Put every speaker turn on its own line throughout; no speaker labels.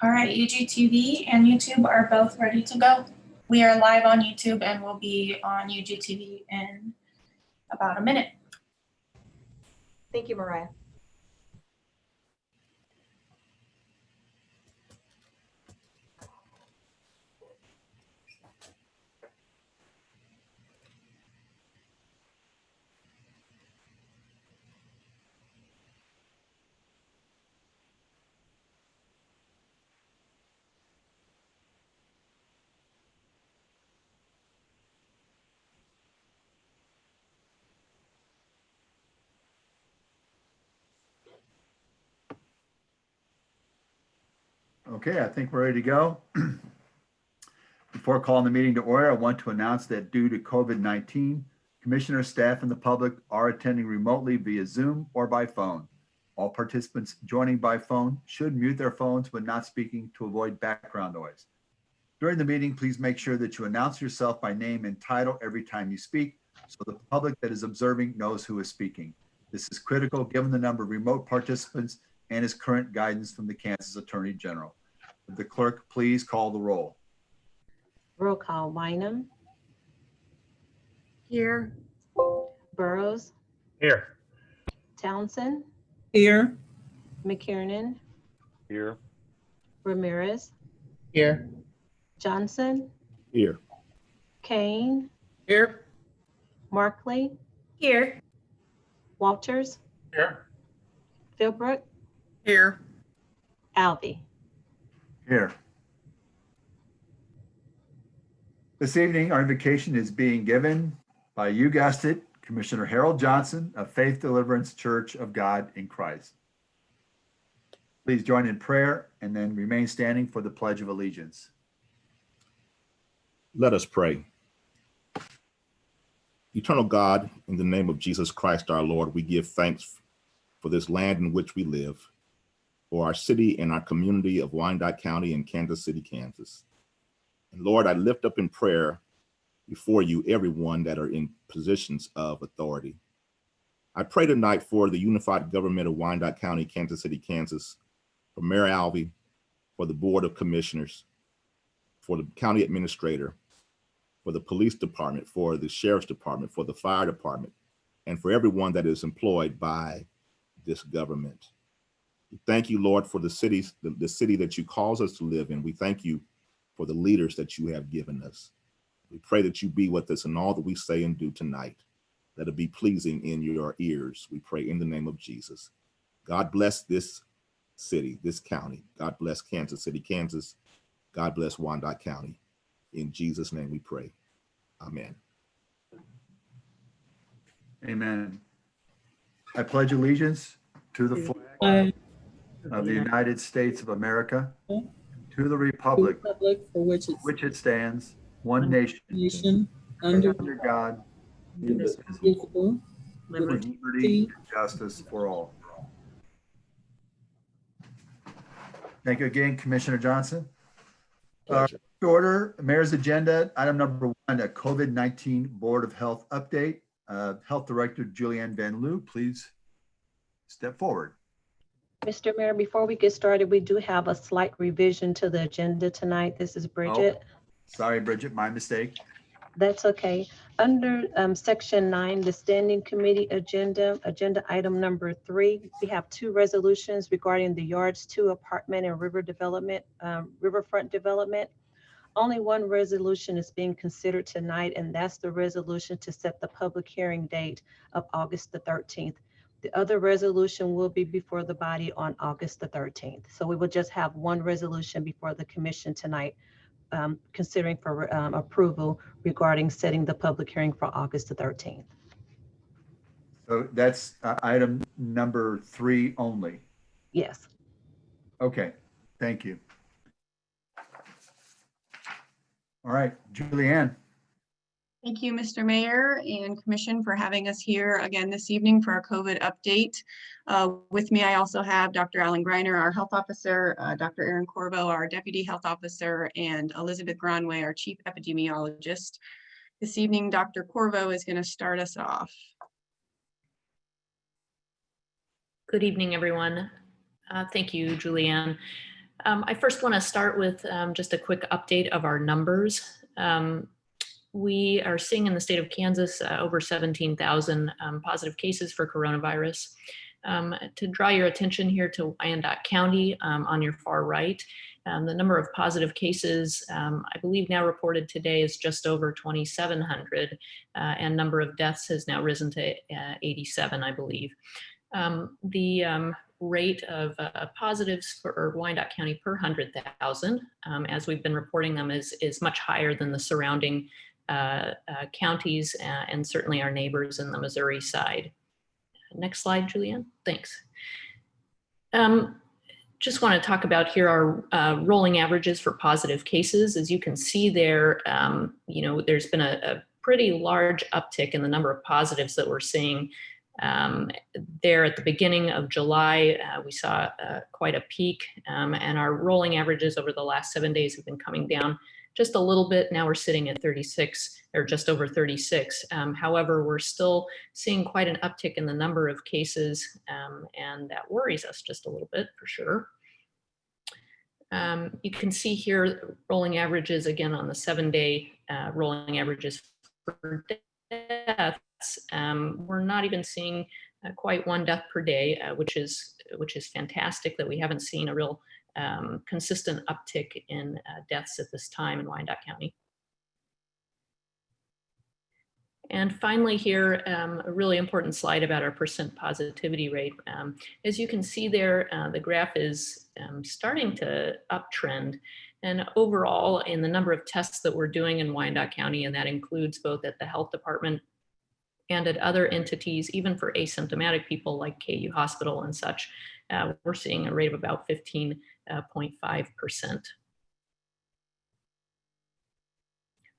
All right, UGTV and YouTube are both ready to go. We are live on YouTube and will be on UGTV in about a minute.
Thank you, Mariah.
Okay, I think we're ready to go. Before calling the meeting to order, I want to announce that due to COVID-19, commissioner, staff, and the public are attending remotely via Zoom or by phone. All participants joining by phone should mute their phones when not speaking to avoid background noise. During the meeting, please make sure that you announce yourself by name and title every time you speak, so the public that is observing knows who is speaking. This is critical given the number of remote participants and his current guidance from the Kansas Attorney General. Would the clerk please call the roll?
Roll call. Bynum.
Here.
Burrows.
Here.
Townsend.
Here.
McKiernan.
Here.
Ramirez.
Here.
Johnson.
Here.
Kane.
Here.
Markley.
Here.
Walters.
Here.
Philbrook.
Here.
Alvey.
Here. This evening, our invocation is being given by, you guessed it, Commissioner Harold Johnson of Faith Deliverance Church of God in Christ. Please join in prayer and then remain standing for the Pledge of Allegiance.
Let us pray. Eternal God, in the name of Jesus Christ our Lord, we give thanks for this land in which we live, for our city and our community of Wyandotte County and Kansas City, Kansas. And Lord, I lift up in prayer before you everyone that are in positions of authority. I pray tonight for the unified government of Wyandotte County, Kansas City, Kansas, for Mayor Alvey, for the Board of Commissioners, for the county administrator, for the police department, for the sheriff's department, for the fire department, and for everyone that is employed by this government. We thank you, Lord, for the city that you cause us to live in. We thank you for the leaders that you have given us. We pray that you be with us in all that we say and do tonight, that it be pleasing in your ears. We pray in the name of Jesus. God bless this city, this county. God bless Kansas City, Kansas. God bless Wyandotte County. In Jesus' name we pray. Amen.
Amen. I pledge allegiance to the flag of the United States of America, to the republic
For
which it stands, one nation, under God, indivisible, with liberty and justice for all. Thank you again, Commissioner Johnson.
Pleasure.
Order, Mayor's agenda, item number 1, a COVID-19 Board of Health update. Health Director Julianne Van Loo, please step forward.
Mr. Mayor, before we get started, we do have a slight revision to the agenda tonight. This is Bridget.
Oh, sorry, Bridget, my mistake.
That's okay. Under section 9, the standing committee agenda item number 3, we have 2 resolutions regarding the Yards 2 apartment and riverfront development. Only one resolution is being considered tonight, and that's the resolution to set the public hearing date of August the 13th. The other resolution will be before the body on August the 13th. So we will just have one resolution before the commission tonight, considering for approval regarding setting the public hearing for August the 13th.
So that's item number 3 only.
Yes.
Okay, thank you. All right, Julianne.
Thank you, Mr. Mayor and Commission, for having us here again this evening for our COVID update. With me, I also have Dr. Alan Greiner, our health officer, Dr. Erin Corvo, our deputy health officer, and Elizabeth Gronway, our chief epidemiologist. This evening, Dr. Corvo is going to start us off.
Good evening, everyone. Thank you, Julianne.
I first want to start with just a quick update of our numbers. We are seeing in the state of Kansas over 17,000 positive cases for coronavirus. To draw your attention here to Wyandotte County on your far right, the number of positive cases, I believe now reported today is just over 2,700, and number of deaths has now risen to 87, I believe. The rate of positives for Wyandotte County per 100,000, as we've been reporting them, is much higher than the surrounding counties and certainly our neighbors in the Missouri side. Next slide, Julianne. Thanks. Just want to talk about here our rolling averages for positive cases. As you can see there, there's been a pretty large uptick in the number of positives that we're seeing. There at the beginning of July, we saw quite a peak, and our rolling averages over the last 7 days have been coming down just a little bit. Now we're sitting at 36 or just over 36. However, we're still seeing quite an uptick in the number of cases, and that worries us just a little bit for sure. You can see here rolling averages again on the 7-day rolling averages for deaths. We're not even seeing quite 1 death per day, which is fantastic that we haven't seen a real consistent uptick in deaths at this time in Wyandotte County. And finally here, a really important slide about our percent positivity rate. As you can see there, the graph is starting to uptrend. And overall, in the number of tests that we're doing in Wyandotte County, and that includes both at the health department and at other entities, even for asymptomatic people like KU Hospital and such, we're seeing a rate of about 15.5%.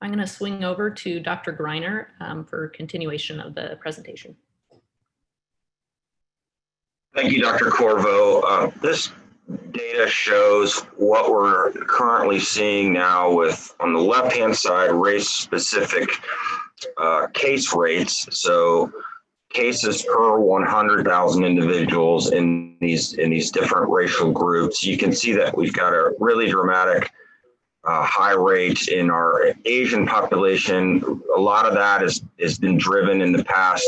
I'm going to swing over to Dr. Greiner for continuation of the presentation.
Thank you, Dr. Corvo. This data shows what we're currently seeing now with, on the left-hand side, race-specific case rates. So cases per 100,000 individuals in these different racial groups. You can see that we've got a really dramatic high rate in our Asian population. A lot of that has been driven in the past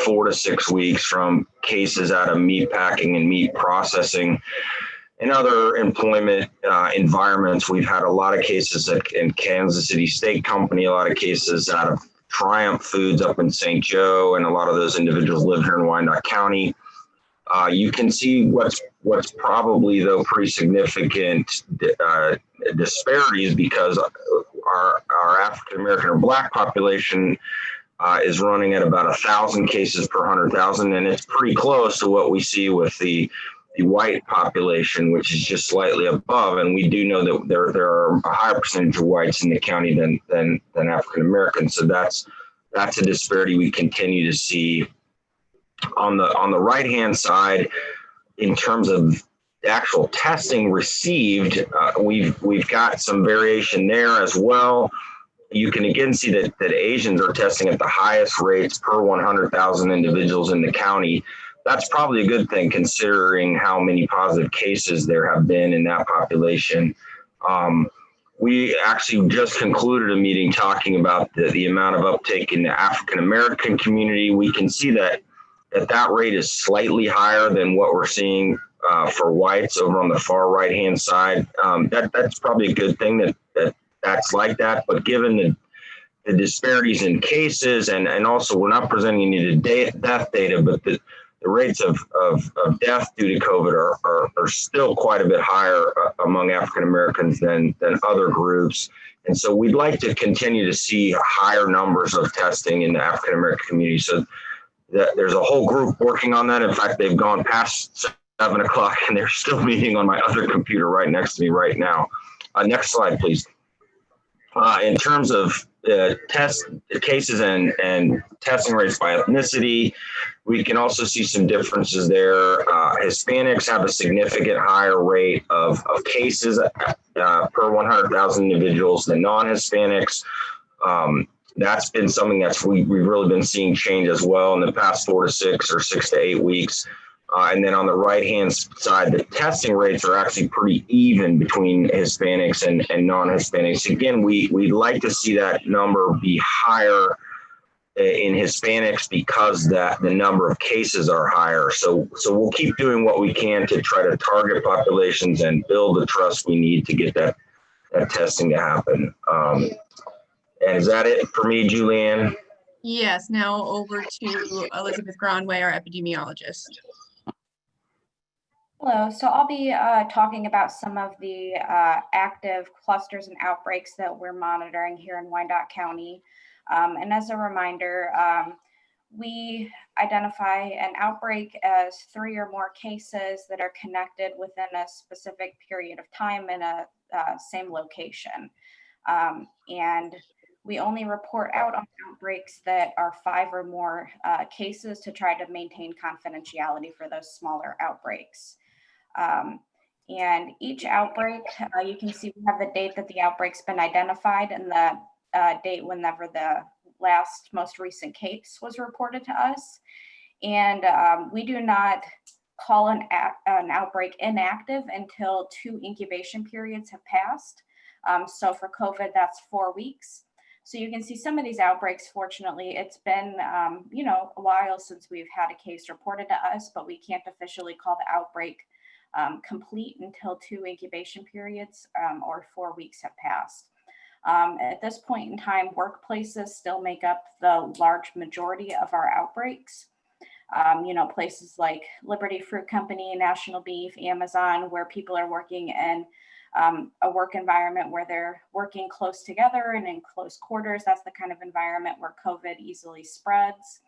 4 to 6 weeks from cases out of meat packing and meat processing. In other employment environments, we've had a lot of cases in Kansas City Steak Company, a lot of cases out of Triumph Foods up in St. Joe, and a lot of those individuals live here in Wyandotte County. You can see what's probably, though, pretty significant disparities, because our African American or Black population is running at about 1,000 cases per 100,000, and it's pretty close to what we see with the white population, which is just slightly above. And we do know that there are a higher percentage of whites in the county than African Americans. So that's a disparity we continue to see. On the right hand side, in terms of actual testing received, we've got some variation there as well. You can again see that Asians are testing at the highest rates per 100,000 individuals in the county. That's probably a good thing, considering how many positive cases there have been in that population. We actually just concluded a meeting talking about the amount of uptake in the African American community. We can see that rate is slightly higher than what we're seeing for whites over on the far right hand side. That's probably a good thing that's like that. But given the disparities in cases, and also we're not presenting any death data, but the rates of death due to COVID are still quite a bit higher among African Americans than other groups. And so we'd like to continue to see higher numbers of testing in the African American community. So there's a whole group working on that. In fact, they've gone past 7 o'clock and they're still meeting on my other computer right next to me right now. Next slide, please. In terms of test cases and testing rates by ethnicity, we can also see some differences there. Hispanics have a significant higher rate of cases per 100,000 individuals than non-Hispanics. That's been something we've really been seeing change as well in the past 4 to 6 or 6 to 8 weeks. And then on the right-hand side, the testing rates are actually pretty even between Hispanics and non-Hispanics. Again, we'd like to see that number be higher in Hispanics because the number of cases are higher. So we'll keep doing what we can to try to target populations and build the trust we need to get that testing to happen. And is that it for me, Julianne?
Yes, now over to Elizabeth Gronway, our epidemiologist.
Hello, so I'll be talking about some of the active clusters and outbreaks that we're monitoring here in Wyandotte County. And as a reminder, we identify an outbreak as 3 or more cases that are connected within a specific period of time in a same location. And we only report out on outbreaks that are 5 or more cases to try to maintain confidentiality for those smaller outbreaks. And each outbreak, you can see we have the date that the outbreak's been identified and the date whenever the most recent case was reported to us. And we do not call an outbreak inactive until 2 incubation periods have passed. So for COVID, that's 4 weeks. So you can see some of these outbreaks, fortunately, it's been, a while since we've had a case reported to us, but we can't officially call the outbreak complete until 2 incubation periods or 4 weeks have passed. At this point in time, workplaces still make up the large majority of our outbreaks. Places like Liberty Fruit Company, National Beef, Amazon, where people are working in a work environment where they're working close together and in close quarters. That's the kind of environment where COVID easily spreads.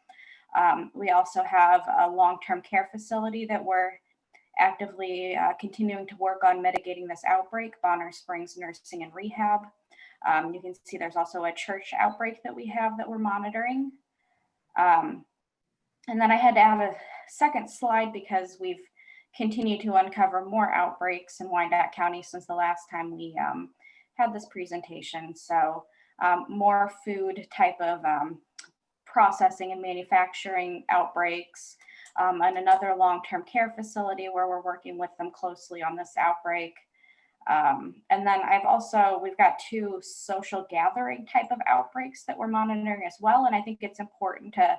We also have a long-term care facility that we're actively continuing to work on mitigating this outbreak, Bonner Springs Nursing and Rehab. You can see there's also a church outbreak that we have that we're monitoring. And then I had to add a second slide because we've continued to uncover more outbreaks in Wyandotte County since the last time we had this presentation. So more food type of processing and manufacturing outbreaks, and another long-term care facility where we're working with them closely on this outbreak. And then we've got 2 social gathering type of outbreaks that we're monitoring as well. And I think it's important to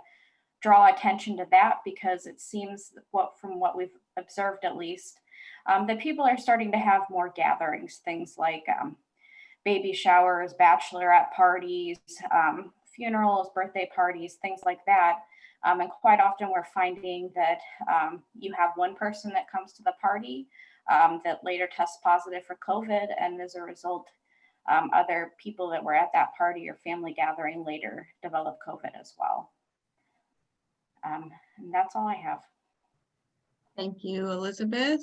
draw attention to that because it seems from what we've observed at least, that people are starting to have more gatherings, things like baby showers, bachelorette parties, funerals, birthday parties, things like that. And quite often we're finding that you have one person that comes to the party that later tests positive for COVID. And as a result, other people that were at that party or family gathering later develop COVID as well. And that's all I have.
Thank you, Elizabeth.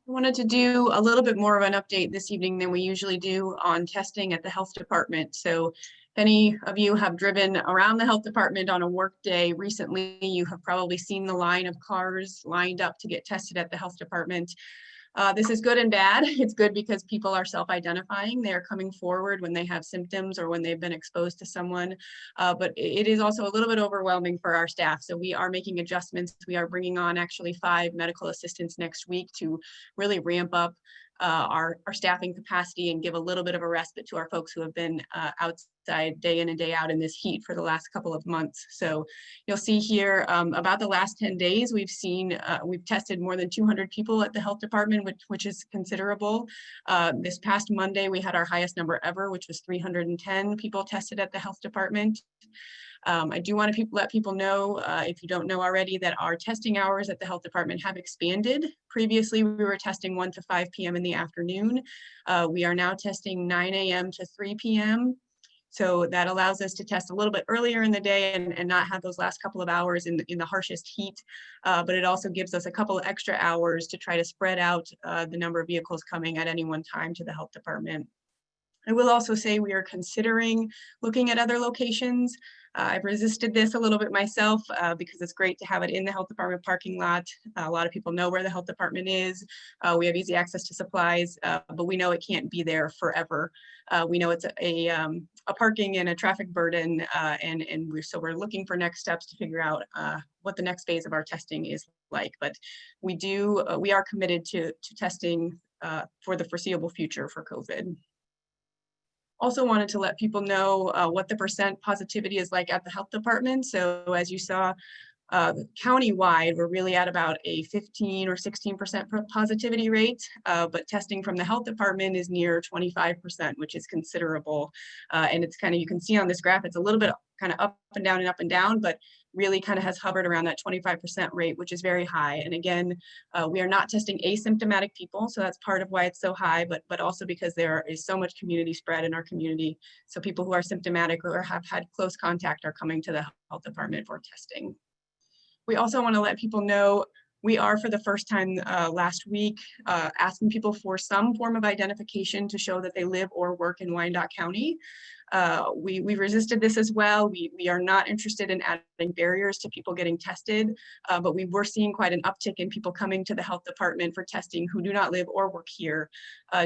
I wanted to do a little bit more of an update this evening than we usually do on testing at the health department. So if any of you have driven around the health department on a work day recently, you have probably seen the line of cars lined up to get tested at the health department. This is good and bad. It's good because people are self-identifying. They are coming forward when they have symptoms or when they've been exposed to someone. But it is also a little bit overwhelming for our staff. So we are making adjustments. We are bringing on actually 5 medical assistants next week to really ramp up our staffing capacity and give a little bit of a respite to our folks who have been outside day in and day out in this heat for the last couple of months. So you'll see here about the last 10 days, we've tested more than 200 people at the health department, which is considerable. This past Monday, we had our highest number ever, which was 310 people tested at the health department. I do want to let people know, if you don't know already, that our testing hours at the health department have expanded. Previously, we were testing 1 to 5 p.m. in the afternoon. We are now testing 9 a.m. to 3 p.m. So that allows us to test a little bit earlier in the day and not have those last couple of hours in the harshest heat. But it also gives us a couple of extra hours to try to spread out the number of vehicles coming at any one time to the health department. I will also say we are considering looking at other locations. I've resisted this a little bit myself because it's great to have it in the health department parking lot. A lot of people know where the health department is. We have easy access to supplies, but we know it can't be there forever. We know it's a parking and a traffic burden, so we're looking for next steps to figure out what the next phase of our testing is like. But we are committed to testing for the foreseeable future for COVID. Also wanted to let people know what the percent positivity is like at the health department. So as you saw, countywide, we're really at about a 15 or 16% positivity rate, but testing from the health department is near 25%, which is considerable. And it's kind of, you can see on this graph, it's a little bit kind of up and down, but really kind of has hovered around that 25% rate, which is very high. And again, we are not testing asymptomatic people, so that's part of why it's so high, but also because there is so much community spread in our community. So people who are symptomatic or have had close contact are coming to the health department for testing. We also want to let people know we are, for the first time last week, asking people for some form of identification to show that they live or work in Wyandotte County. We resisted this as well. We are not interested in adding barriers to people getting tested, but we were seeing quite an uptick in people coming to the health department for testing who do not live or work here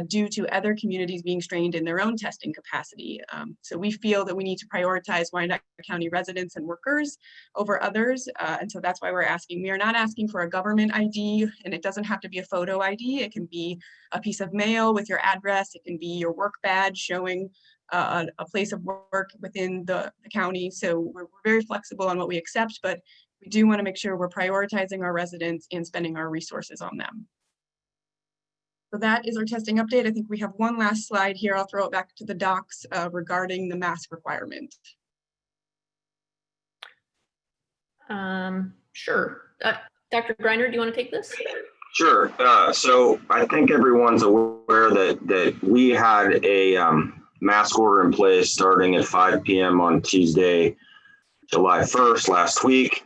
due to other communities being strained in their own testing capacity. So we feel that we need to prioritize Wyandotte County residents and workers over others. And so that's why we're asking. We are not asking for a government ID, and it doesn't have to be a photo ID. It can be a piece of mail with your address. It can be your work badge showing a place of work within the county. So we're very flexible on what we accept, but we do want to make sure we're prioritizing our residents and spending our resources on them. So that is our testing update. I think we have one last slide here. I'll throw it back to the docs regarding the mask requirement.
Sure. Dr. Greiner, do you want to take this?
Sure. So I think everyone's aware that we had a mask order in place starting at 5 p.m. on Tuesday, July 1st last week.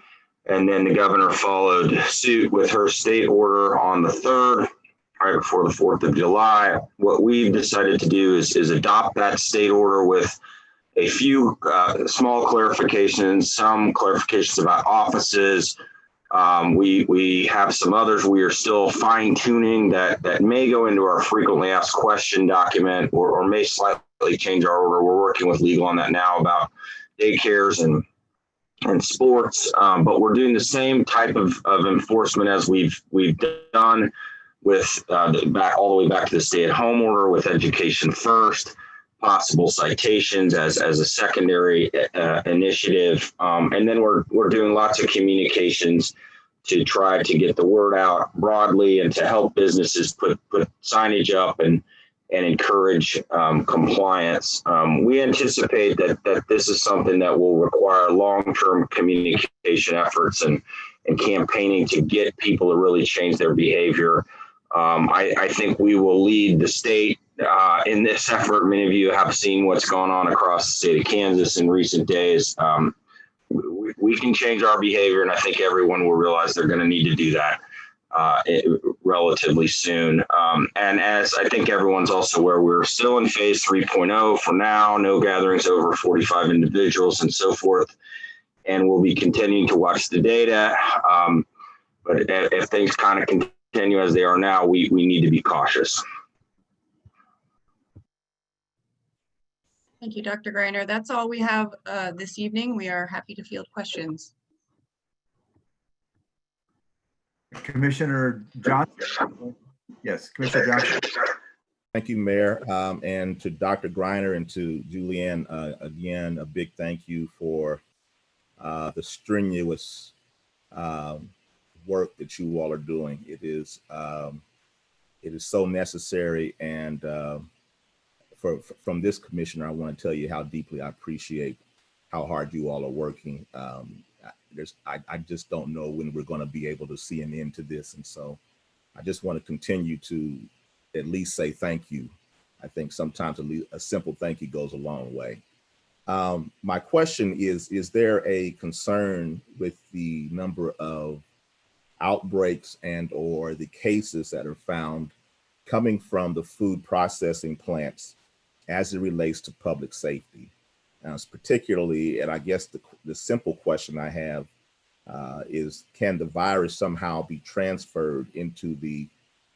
And then the governor followed suit with her state order on the 3rd, right before the 4th of July. What we've decided to do is adopt that state order with a few small clarifications, some clarifications about offices. We have some others we are still fine tuning that may go into our frequently asked question document or may slightly change our order. We're working with legal on that now about daycares and sports, but we're doing the same type of enforcement as we've done with all the way back to the stay-at-home order with education first, possible citations as a secondary initiative, and then we're doing lots of communications to try to get the word out broadly and to help businesses put signage up and encourage compliance. We anticipate that this is something that will require long-term communication efforts and campaigning to get people to really change their behavior. I think we will lead the state in this effort. Many of you have seen what's going on across the state of Kansas in recent days. We can change our behavior, and I think everyone will realize they're going to need to do that relatively soon. And as I think everyone's also aware, we're still in phase 3.0 for now, no gatherings over 45 individuals and so forth. And we'll be continuing to watch the data. But if things kind of continue as they are now, we need to be cautious.
Thank you, Dr. Greiner. That's all we have this evening. We are happy to field questions.
Commissioner Johnson? Yes, Commissioner Johnson.
Thank you, Mayor. And to Dr. Greiner and to Julianne, again, a big thank you for the strenuous work that you all are doing. It is so necessary, and from this commissioner, I want to tell you how deeply I appreciate how hard you all are working. I just don't know when we're going to be able to see an end to this, and so I just want to continue to at least say thank you. I think sometimes a simple thank you goes a long way. My question is there a concern with the number of outbreaks and or the cases that are found coming from the food processing plants as it relates to public safety? Particularly, and I guess the simple question I have is, can the virus somehow be transferred into the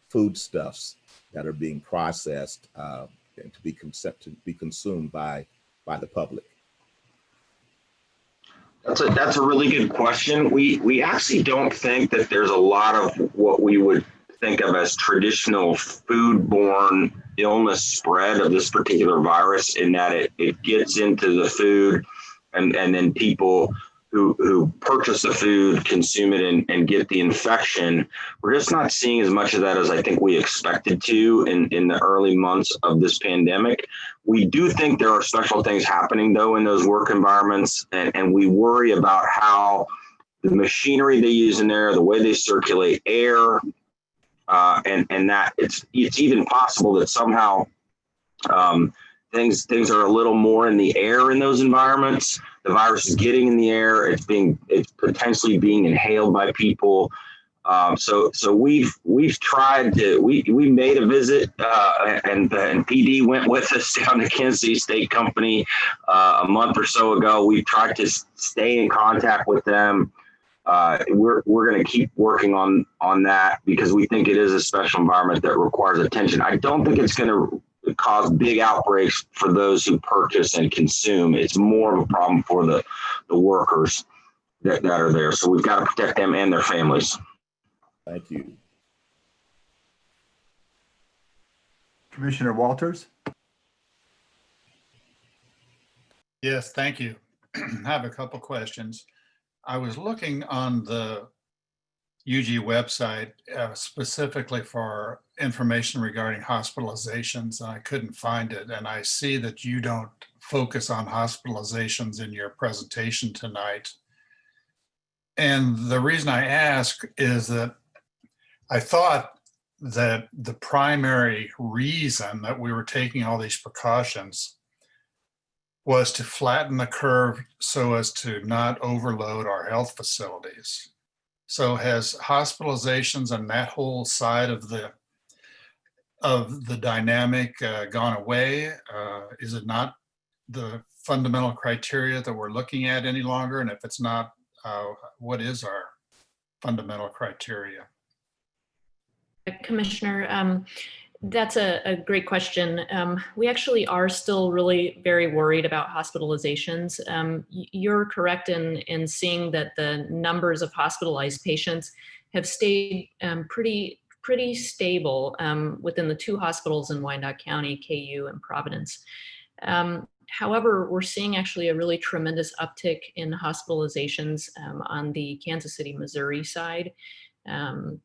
foodstuffs that are being processed and to be consumed by by the public?
That's a really good question. We actually don't think that there's a lot of what we would think of as traditional foodborne illness spread of this particular virus, in that it gets into the food and then people who purchase the food, consume it, and get the infection. We're just not seeing as much of that as I think we expected to in the early months of this pandemic. We do think there are special things happening, though, in those work environments, and we worry about how the machinery they use in there, the way they circulate air, and that it's even possible that somehow things are a little more in the air in those environments. The virus is getting in the air. It's potentially being inhaled by people. So we've tried to, we made a visit and PD went with us down to Kansas City State Company a month or so ago. We tried to stay in contact with them. We're going to keep working on that because we think it is a special environment that requires attention. I don't think it's going to cause big outbreaks for those who purchase and consume. It's more of a problem for the workers that are there. So we've got to protect them and their families.
Thank you.
Commissioner Walters?
Yes, thank you. I have a couple questions. I was looking on the UG website specifically for information regarding hospitalizations, and I couldn't find it. And I see that you don't focus on hospitalizations in your presentation tonight. And the reason I ask is that I thought that the primary reason that we were taking all these precautions was to flatten the curve so as to not overload our health facilities. So has hospitalizations and that whole side of the dynamic gone away? Is it not the fundamental criteria that we're looking at any longer? And if it's not, what is our fundamental criteria?
Commissioner, that's a great question. We actually are still really very worried about hospitalizations. You're correct in seeing that the numbers of hospitalized patients have stayed pretty stable within the two hospitals in Wyandotte County, KU and Providence. However, we're seeing actually a really tremendous uptick in hospitalizations on the Kansas City, Missouri side.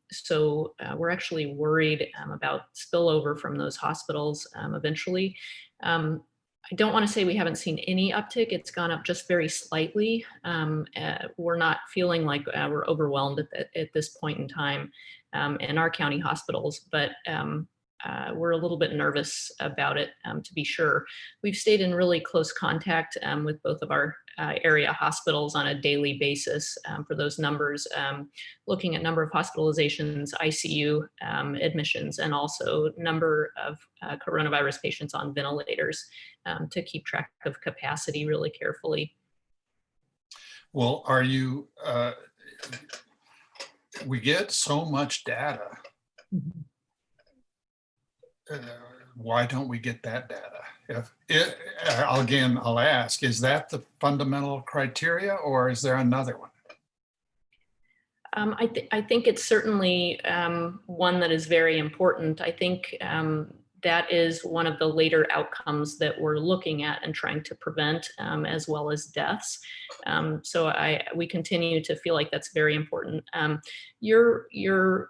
So we're actually worried about spillover from those hospitals eventually. I don't want to say we haven't seen any uptick. It's gone up just very slightly. We're not feeling like we're overwhelmed at this point in time in our county hospitals, but we're a little bit nervous about it, to be sure. We've stayed in really close contact with both of our area hospitals on a daily basis for those numbers, looking at number of hospitalizations, ICU admissions, and also number of coronavirus patients on ventilators to keep track of capacity really carefully.
Well, are you, we get so much data. Why don't we get that data? I'll ask, is that the fundamental criteria or is there another one?
I think it's certainly one that is very important. I think that is one of the later outcomes that we're looking at and trying to prevent, as well as deaths. So we continue to feel like that's very important. You're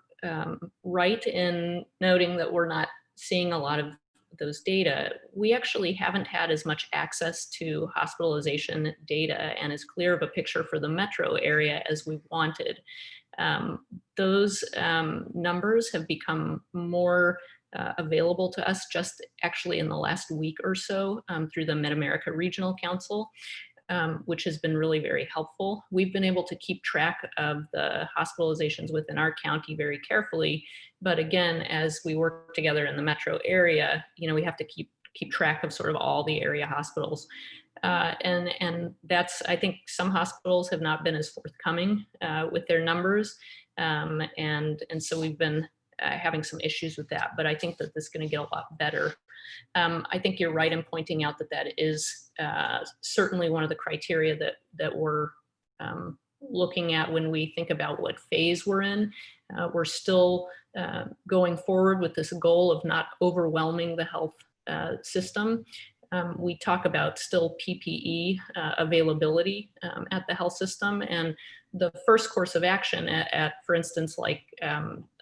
right in noting that we're not seeing a lot of those data. We actually haven't had as much access to hospitalization data and as clear of a picture for the metro area as we wanted. Those numbers have become more available to us just actually in the last week or so through the Mid-America Regional Council, which has been really very helpful. We've been able to keep track of the hospitalizations within our county very carefully. But again, as we work together in the metro area, we have to keep track of sort of all the area hospitals. And that's, I think some hospitals have not been as forthcoming with their numbers. And so we've been having some issues with that, but I think that this is going to get a lot better. I think you're right in pointing out that that is certainly one of the criteria that we're looking at when we think about what phase we're in. We're still going forward with this goal of not overwhelming the health system. We talk about still PPE availability at the health system, and the first course of action at for instance, like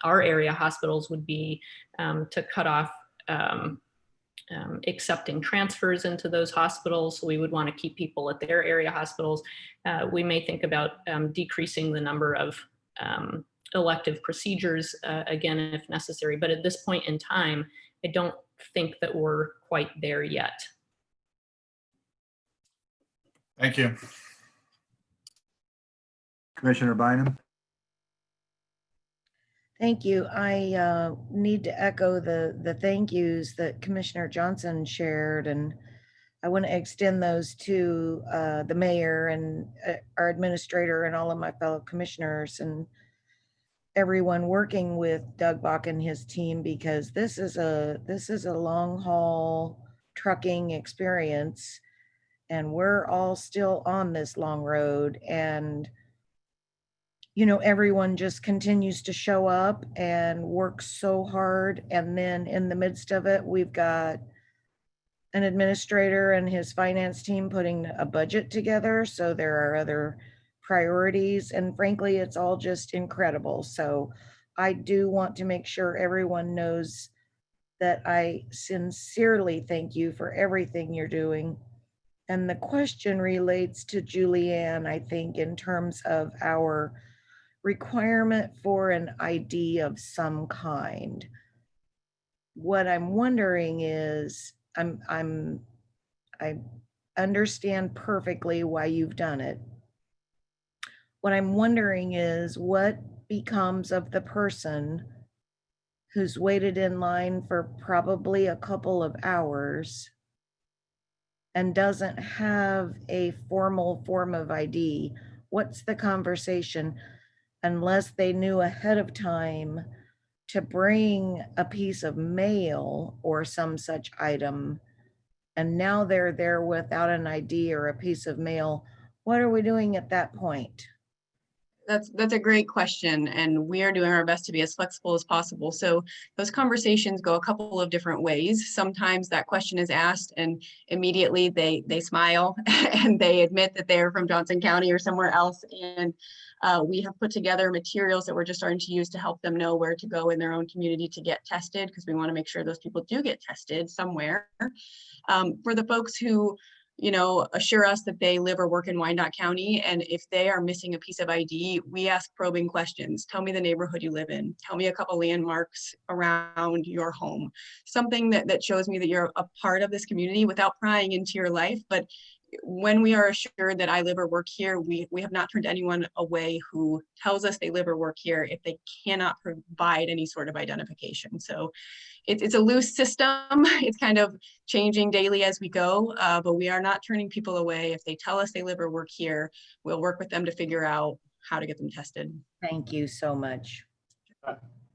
our area hospitals would be to cut off accepting transfers into those hospitals. So we would want to keep people at their area hospitals. We may think about decreasing the number of elective procedures again, if necessary. But at this point in time, I don't think that we're quite there yet.
Thank you.
Commissioner Bynum?
Thank you. I need to echo the thank yous that Commissioner Johnson shared, and I want to extend those to the mayor and our administrator and all of my fellow commissioners and everyone working with Doug Bach and his team, because this is a long haul trucking experience, and we're all still on this long road. And you know, everyone just continues to show up and work so hard. And then in the midst of it, we've got an administrator and his finance team putting a budget together. So there are other priorities. And frankly, it's all just incredible. So I do want to make sure everyone knows that I sincerely thank you for everything you're doing. And the question relates to Julianne, I think, in terms of our requirement for an ID of some kind. What I'm wondering is, I understand perfectly why you've done it. What I'm wondering is what becomes of the person who's waited in line for probably a couple of hours and doesn't have a formal form of ID. What's the conversation? Unless they knew ahead of time to bring a piece of mail or some such item, and now they're there without an ID or a piece of mail, what are we doing at that point?
That's a great question, and we are doing our best to be as flexible as possible. So those conversations go a couple of different ways. Sometimes that question is asked and immediately they smile and they admit that they're from Johnson County or somewhere else. And we have put together materials that we're just starting to use to help them know where to go in their own community to get tested, because we want to make sure those people do get tested somewhere. For the folks who, you know, assure us that they live or work in Wyandotte County, and if they are missing a piece of ID, we ask probing questions. Tell me the neighborhood you live in. Tell me a couple landmarks around your home. Something that shows me that you're a part of this community without prying into your life. But when we are assured that I live or work here, we have not turned anyone away who tells us they live or work here if they cannot provide any sort of identification. So it's a loose system. It's kind of changing daily as we go, but we are not turning people away. If they tell us they live or work here, we'll work with them to figure out how to get them tested.
Thank you so much.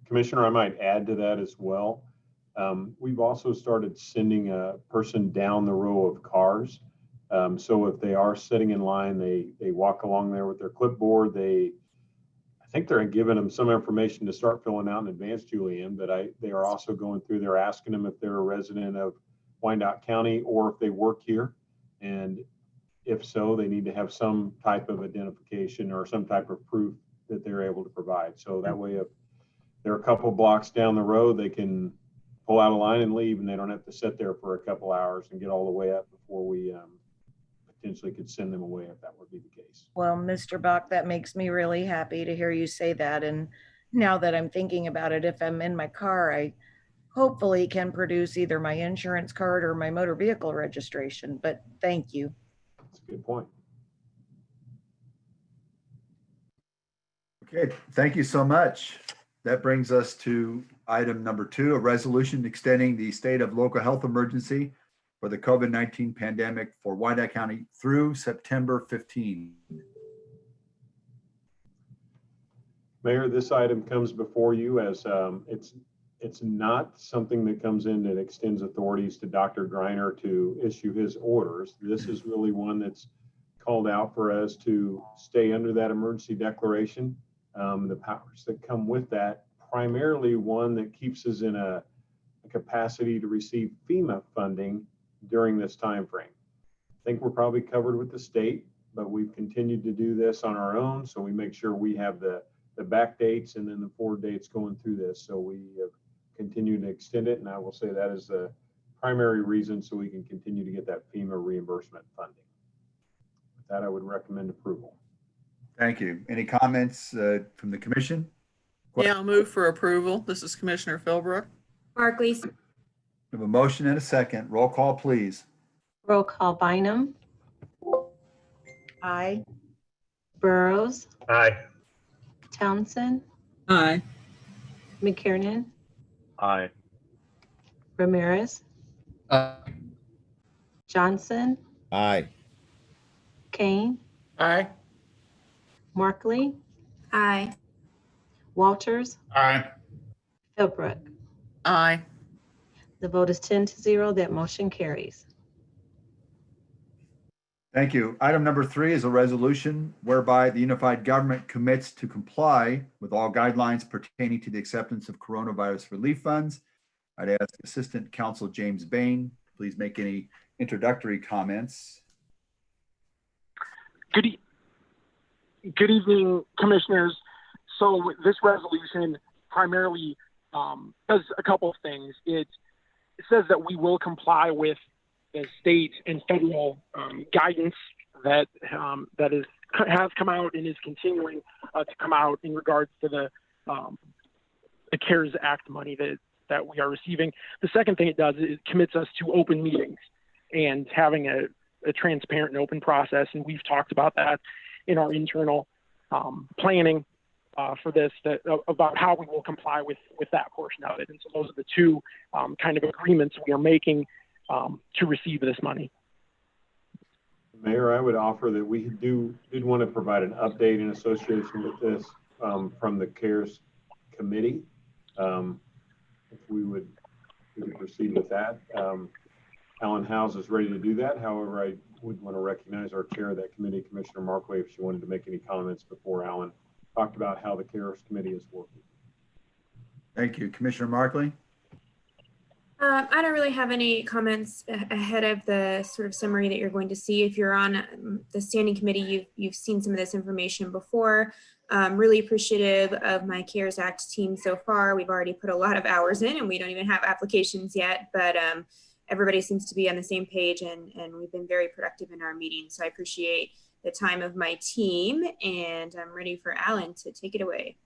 Commissioner, I might add to that as well. We've also started sending a person down the row of cars. So if they are sitting in line, they walk along there with their clipboard. I think they're giving them some information to start filling out in advance, Julianne, but they are also going through, they're asking them if they're a resident of Wyandotte County or if they work here. And if so, they need to have some type of identification or some type of proof that they're able to provide. So that way, if they're a couple blocks down the road, they can pull out a line and leave, and they don't have to sit there for a couple hours and get all the way up before we potentially could send them away if that would be the case.
Well, Mr. Bach, that makes me really happy to hear you say that. And now that I'm thinking about it, if I'm in my car, I hopefully can produce either my insurance card or my motor vehicle registration, but thank you.
That's a good point.
Okay, thank you so much. That brings us to item number 2, a resolution extending the state of local health emergency for the COVID-19 pandemic for Wyandotte County through September 15.
Mayor, this item comes before you as it's not something that comes in that extends authorities to Dr. Greiner to issue his orders. This is really one that's called out for us to stay under that emergency declaration. The powers that come with that, primarily one that keeps us in a capacity to receive FEMA funding during this time frame. I think we're probably covered with the state, but we've continued to do this on our own, so we make sure we have the back dates and then the forward dates going through this. So we have continued to extend it, and I will say that is the primary reason so we can continue to get that FEMA reimbursement funding. With that, I would recommend approval.
Thank you. Any comments from the commission?
Yeah, I'll move for approval. This is Commissioner Philbrook.
Barclay.
We have a motion and a second. Roll call, please.
Roll call. Bynum,
Aye.
Burrows,
Aye.
Townsend,
Aye.
McKiernan,
Aye.
Ramirez, Johnson,
Aye.
Kane,
Aye.
Markley,
Aye.
Walters,
Aye.
Philbrook.
Aye.
The vote is 10-0. That motion carries.
Thank you. Item number 3 is a resolution whereby the unified government commits to comply with all guidelines pertaining to the acceptance of coronavirus relief funds. I'd ask Assistant Counsel James Bain, please make any introductory comments.
Good evening, commissioners. So this resolution primarily does a couple of things. It says that we will comply with the state and federal guidance that has come out and is continuing to come out in regards to the CARES Act money that we are receiving. The second thing it does is it commits us to open meetings and having a transparent and open process. And we've talked about that in our internal planning for this, about how we will comply with that portion of it. And so those are the two kind of agreements we are making to receive this money.
Mayor, I would offer that we did want to provide an update in association with this from the CARES committee. If we could proceed with that. Alan Howes is ready to do that. However, I would want to recognize our chair of that committee, Commissioner Markley, if she wanted to make any comments before Alan talked about how the CARES committee is working.
Thank you. Commissioner Markley?
I don't really have any comments ahead of the sort of summary that you're going to see. If you're on the standing committee, you've seen some of this information before. Really appreciative of my CARES Act team so far. We've already put a lot of hours in and we don't even have applications yet, but everybody seems to be on the same page and we've been very productive in our meetings. So I appreciate the time of my team and I'm ready for Alan to take it away.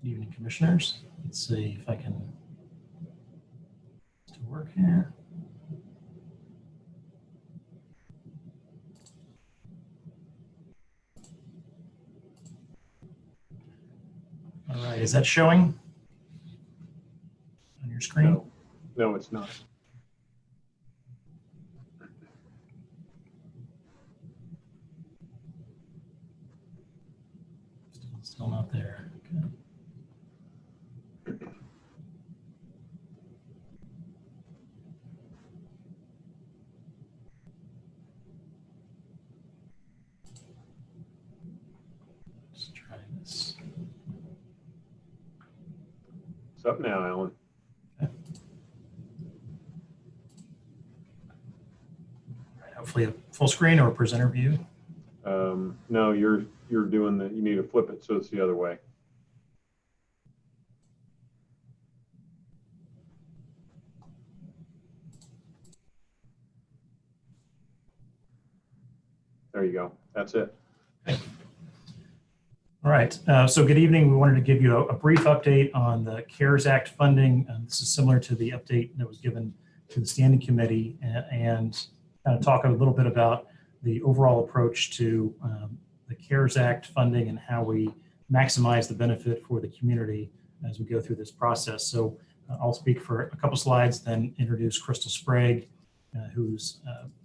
Good evening, commissioners. Let's see if I can still work here. All right, is that showing on your screen?
No, it's not.
Still not there. Okay. Let's try this.
It's up now, Alan.
Okay. All right, hopefully a full screen or a presenter view.
No, you're doing you need to flip it so it's the other way. There you go. That's it.
Okay. All right. So good evening. We wanted to give you a brief update on the CARES Act funding. This is similar to the update that was given to the standing committee and kind of talk a little bit about the overall approach to the CARES Act funding and how we maximize the benefit for the community as we go through this process. So I'll speak for a couple slides, then introduce Crystal Sprague, who's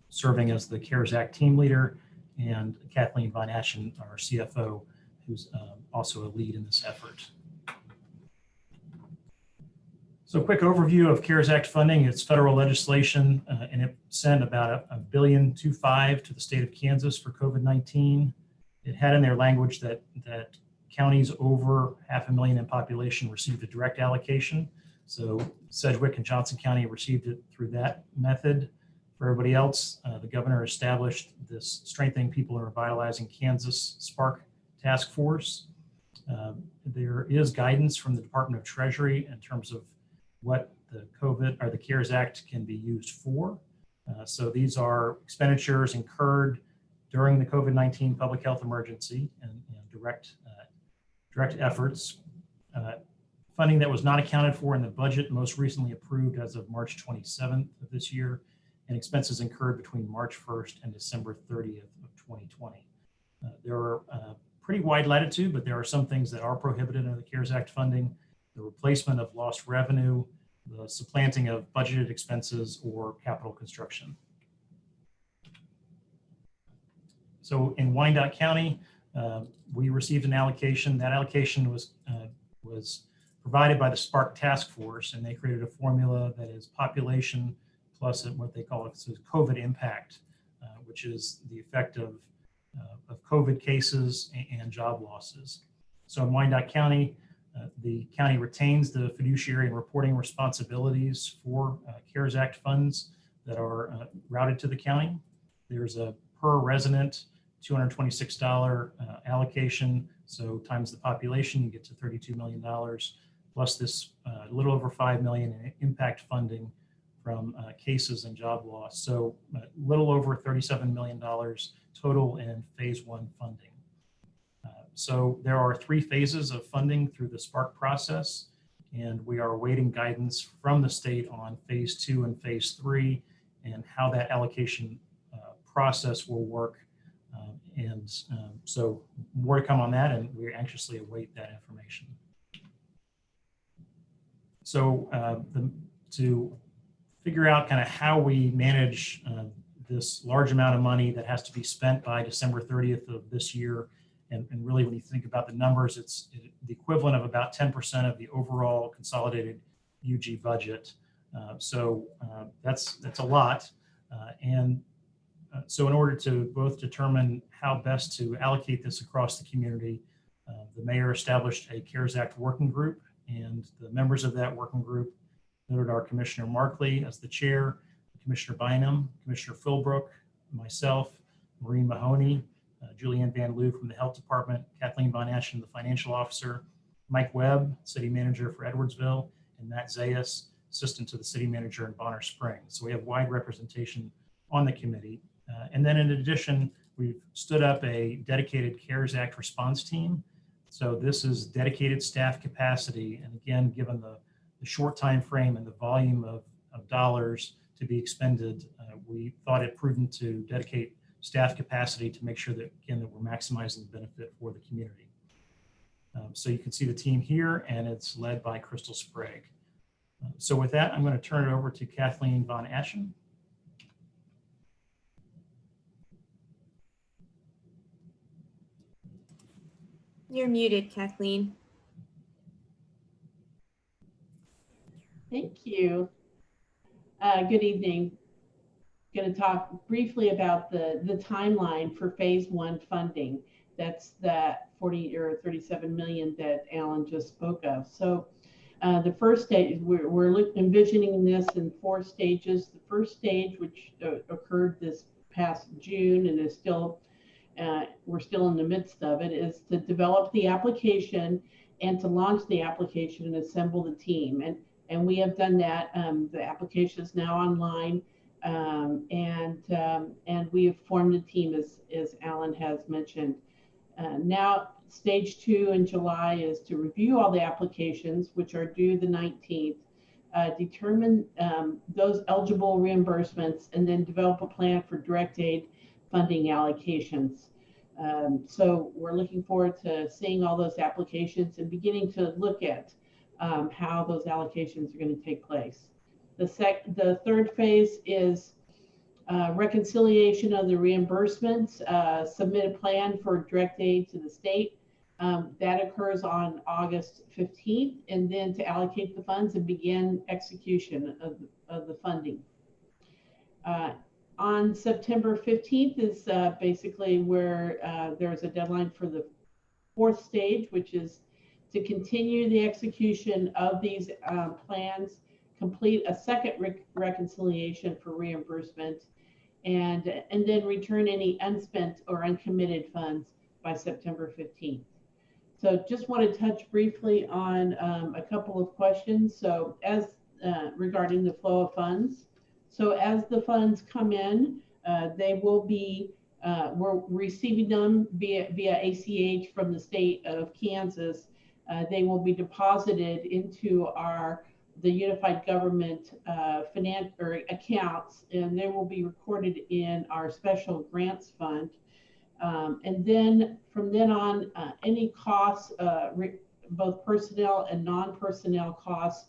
serving as the CARES Act team leader, and Kathleen Von Aschen, our CFO, who's also a lead in this effort. So a quick overview of CARES Act funding. It's federal legislation, and it sent about $1.25 billion to the state of Kansas for COVID-19. It had in their language that counties over 500,000 in population received a direct allocation. So Sedgwick and Johnson County received it through that method. For everybody else, the governor established this Strengthening People and Revitalizing Kansas Spark Task Force. There is guidance from the Department of Treasury in terms of what the COVID or the CARES Act can be used for. So these are expenditures incurred during the COVID-19 public health emergency and direct efforts. Funding that was not accounted for in the budget most recently approved as of March 27th of this year, and expenses incurred between March 1st and December 30th of 2020. There are pretty wide latitude, but there are some things that are prohibited under the CARES Act funding: the replacement of lost revenue, the supplanting of budgeted expenses, or capital construction. So in Wyandotte County, we received an allocation. That allocation was provided by the Spark Task Force, and they created a formula that is population plus what they call COVID impact, which is the effect of COVID cases and job losses. So in Wyandotte County, the county retains the fiduciary and reporting responsibilities for CARES Act funds that are routed to the county. There's a per resident $226 allocation. So times the population, you get to $32 million, plus this little over $5 million in impact funding from cases and job loss. So a little over $37 million total in phase 1 funding. So there are 3 phases of funding through the Spark process, and we are awaiting guidance from the state on phase 2 and phase 3 and how that allocation process will work. So more to come on that, and we anxiously await that information. So to figure out kind of how we manage this large amount of money that has to be spent by December 30th of this year, and really when you think about the numbers, it's the equivalent of about 10% of the overall consolidated UG budget. So that's a lot. So in order to both determine how best to allocate this across the community, the mayor established a CARES Act working group, and the members of that working group noted our Commissioner Markley as the chair, Commissioner Bynum, Commissioner Philbrook, myself, Maureen Mahoney, Julianne Van Loo from the Health Department, Kathleen Von Aschen, the financial officer, Mike Webb, city manager for Edwardsville, and Matt Zayas, assistant to the city manager in Bonner Springs. So we have wide representation on the committee. And then in addition, we've stood up a dedicated CARES Act response team. So this is dedicated staff capacity. And again, given the short time frame and the volume of dollars to be expended, we thought it prudent to dedicate staff capacity to make sure that, again, that we're maximizing the benefit for the community. So you can see the team here, and it's led by Crystal Sprague. So with that, I'm going to turn it over to Kathleen Von Aschen.
You're muted, Kathleen.
Thank you. Good evening. Going to talk briefly about the timeline for phase 1 funding. That's that 40 or 37 million that Alan just spoke of. So the first stage, we're envisioning this in 4 stages. The first stage, which occurred this past June and is still, we're still in the midst of it, is to develop the application and to launch the application and assemble the team. And we have done that. The application is now online. And we have formed a team, as Alan has mentioned. Now, stage 2 in July is to review all the applications, which are due the 19th, determine those eligible reimbursements, and then develop a plan for direct aid funding allocations. So we're looking forward to seeing all those applications and beginning to look at how those allocations are going to take place. The third phase is Reconciliation of the reimbursements, submit a plan for direct aid to the state. That occurs on August 15th, and then to allocate the funds and begin execution of the funding. On September 15th is basically where there's a deadline for the fourth stage, which is to continue the execution of these plans, complete a second reconciliation for reimbursement, and then return any unspent or uncommitted funds by September 15th. So just want to touch briefly on a couple of questions. So as regarding the flow of funds. So as the funds come in, they will be, we're receiving them via ACH from the state of Kansas. They will be deposited into the Unified Government finance or accounts, and they will be recorded in our special grants fund. And then from then on, any costs, both personnel and non-personnel costs,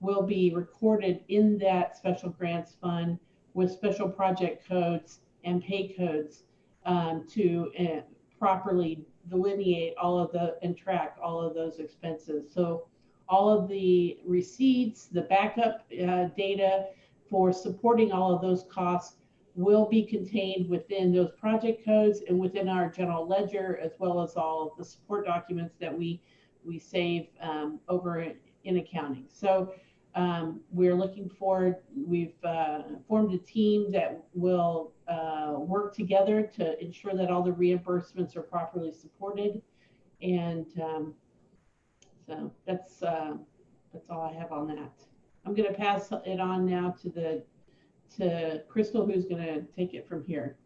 will be recorded in that special grants fund with special project codes and pay codes to properly delineate and track all of those expenses. So all of the receipts, the backup data for supporting all of those costs will be contained within those project codes and within our general ledger, as well as all of the support documents that we save over in accounting. So we're looking forward. We've formed a team that will work together to ensure that all the reimbursements are properly supported. And so that's all I have on that. I'm going to pass it on now to Crystal, who's going to take it from here.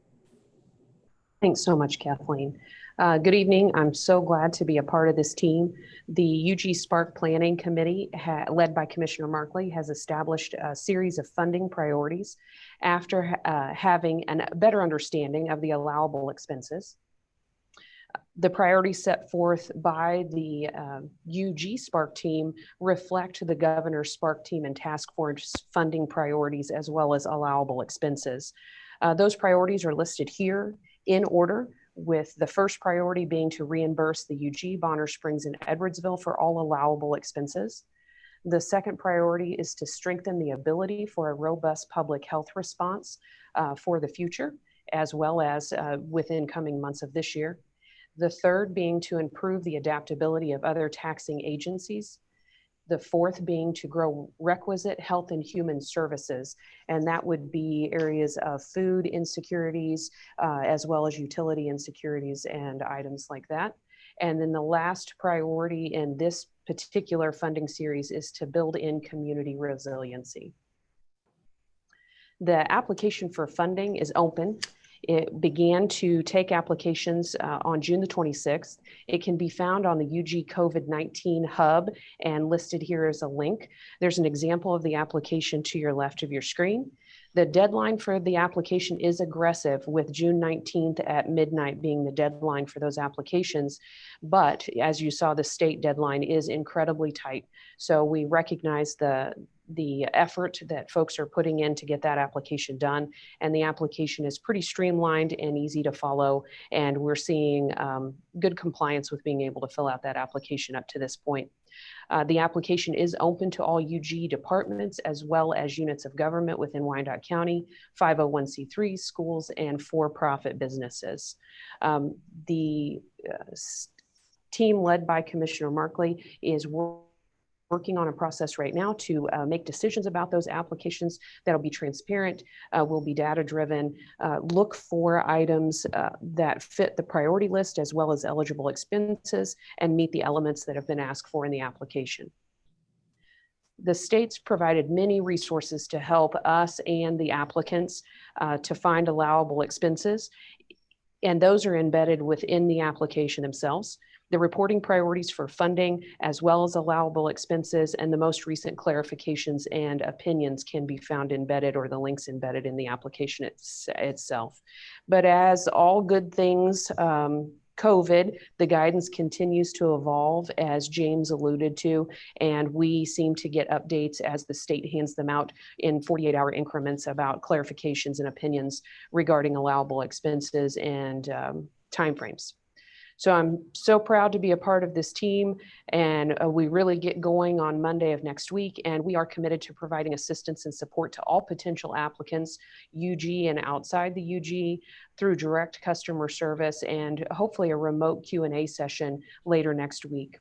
Thanks so much, Kathleen. Good evening. I'm so glad to be a part of this team. The UG Spark Planning Committee, led by Commissioner Markley, has established a series of funding priorities after having a better understanding of the allowable expenses. The priorities set forth by the UG Spark team reflect the Governor's Spark team and task force funding priorities, as well as allowable expenses. Those priorities are listed here in order, with the first priority being to reimburse the UG, Bonner Springs, and Edwardsville for all allowable expenses. The second priority is to strengthen the ability for a robust public health response for the future, as well as within coming months of this year. The third being to improve the adaptability of other taxing agencies. The fourth being to grow requisite health and human services, and that would be areas of food insecurities, as well as utility insecurities and items like that. And then the last priority in this particular funding series is to build in community resiliency. The application for funding is open. It began to take applications on June the 26th. It can be found on the UG COVID-19 hub and listed here as a link. There's an example of the application to your left of your screen. The deadline for the application is aggressive, with June 19th at midnight being the deadline for those applications. But as you saw, the state deadline is incredibly tight. So we recognize the effort that folks are putting in to get that application done. And the application is pretty streamlined and easy to follow. And we're seeing good compliance with being able to fill out that application up to this point. The application is open to all UG departments, as well as units of government within Wyandotte County, 501c3 schools, and for-profit businesses. The team led by Commissioner Markley is working on a process right now to make decisions about those applications that'll be transparent, will be data driven, look for items that fit the priority list as well as eligible expenses and meet the elements that have been asked for in the application. The state's provided many resources to help us and the applicants to find allowable expenses, and those are embedded within the application themselves. The reporting priorities for funding, as well as allowable expenses, and the most recent clarifications and opinions can be found embedded, or the links embedded in the application itself. But as all good things COVID, the guidance continues to evolve, as James alluded to, and we seem to get updates as the state hands them out in 48-hour increments about clarifications and opinions regarding allowable expenses and timeframes. So I'm so proud to be a part of this team, and we really get going on Monday of next week, and we are committed to providing assistance and support to all potential applicants, UG and outside the UG, through direct customer service and hopefully a remote Q&A session later next week,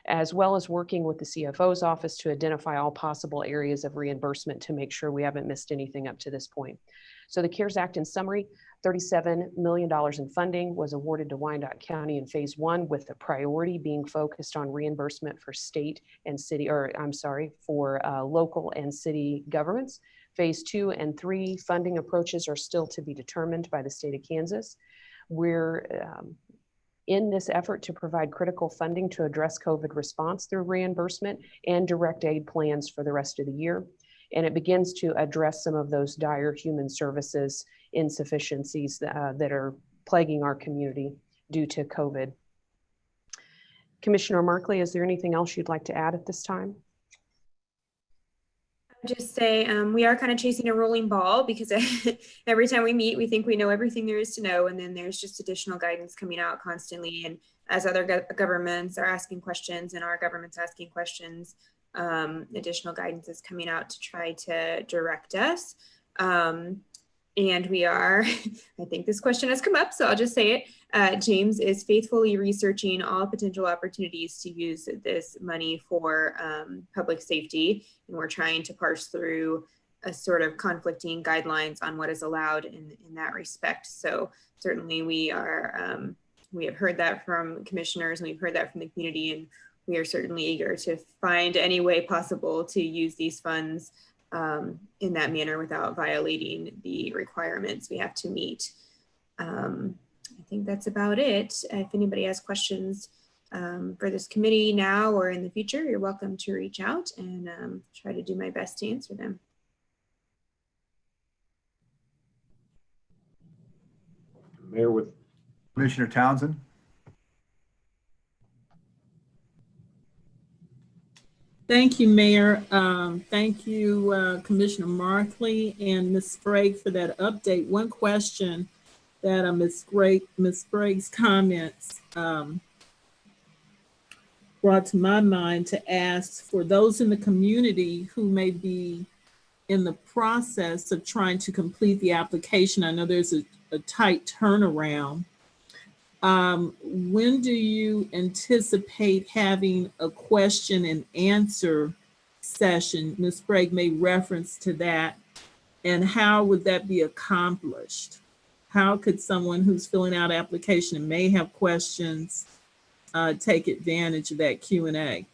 as well as working with the CFO's office to identify all possible areas of reimbursement to make sure we haven't missed anything up to this point. So the CARES Act, in summary, $37 million in funding was awarded to Wyandotte County in phase 1, with the priority being focused on reimbursement for state and city, for local and city governments. Phase 2 and 3 funding approaches are still to be determined by the state of Kansas. We're in this effort to provide critical funding to address COVID response through reimbursement and direct aid plans for the rest of the year. And it begins to address some of those dire human services insufficiencies that are plaguing our community due to COVID. Commissioner Markley, is there anything else you'd like to add at this time?
Just say we are kind of chasing a rolling ball, because every time we meet, we think we know everything there is to know, and then there's just additional guidance coming out constantly. And as other governments are asking questions and our government's asking questions, additional guidance is coming out to try to direct us. And we are, I think this question has come up, so I'll just say it. James is faithfully researching all potential opportunities to use this money for public safety. And we're trying to parse through a sort of conflicting guidelines on what is allowed in that respect. So certainly we are, we have heard that from commissioners, and we've heard that from the community, and we are certainly eager to find any way possible to use these funds in that manner without violating the requirements we have to meet. I think that's about it. If anybody has questions for this committee now or in the future, you're welcome to reach out, and try to do my best to answer them.
Mayor, with
Commissioner Townsend.
Thank you, Mayor. Thank you, Commissioner Markley and Ms. Sprague, for that update. One question that Ms. Sprague's comments brought to my mind to ask for those in the community who may be in the process of trying to complete the application. I know there's a tight turnaround. When do you anticipate having a question and answer session? Ms. Sprague made reference to that. And how would that be accomplished? How could someone who's filling out application and may have questions take advantage of that Q&A?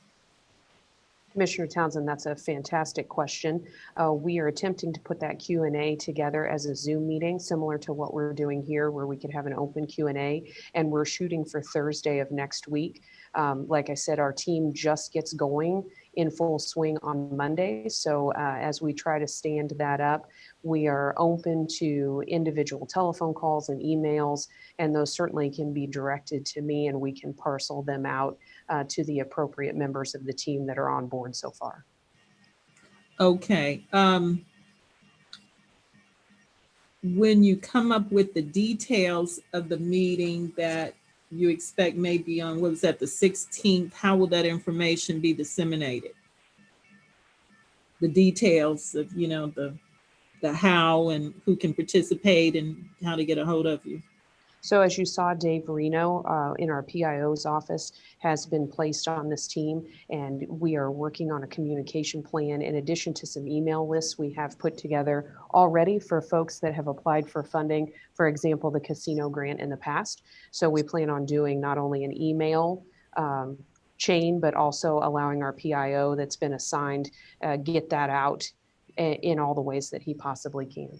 Commissioner Townsend, that's a fantastic question. We are attempting to put that Q&A together as a Zoom meeting, similar to what we're doing here, where we could have an open Q&A, and we're shooting for Thursday of next week. Like I said, our team just gets going in full swing on Monday. So as we try to stand that up, we are open to individual telephone calls and emails, and those certainly can be directed to me, and we can parcel them out to the appropriate members of the team that are on board so far.
Okay. When you come up with the details of the meeting that you expect may be on, what was that, the 16th, how will that information be disseminated? The details of, you know, the how and who can participate and how to get a hold of you.
So as you saw, Dave Reno in our PIO's office has been placed on this team, and we are working on a communication plan in addition to some email lists we have put together already for folks that have applied for funding, for example, the casino grant in the past. So we plan on doing not only an email chain, but also allowing our PIO that's been assigned get that out in all the ways that he possibly can.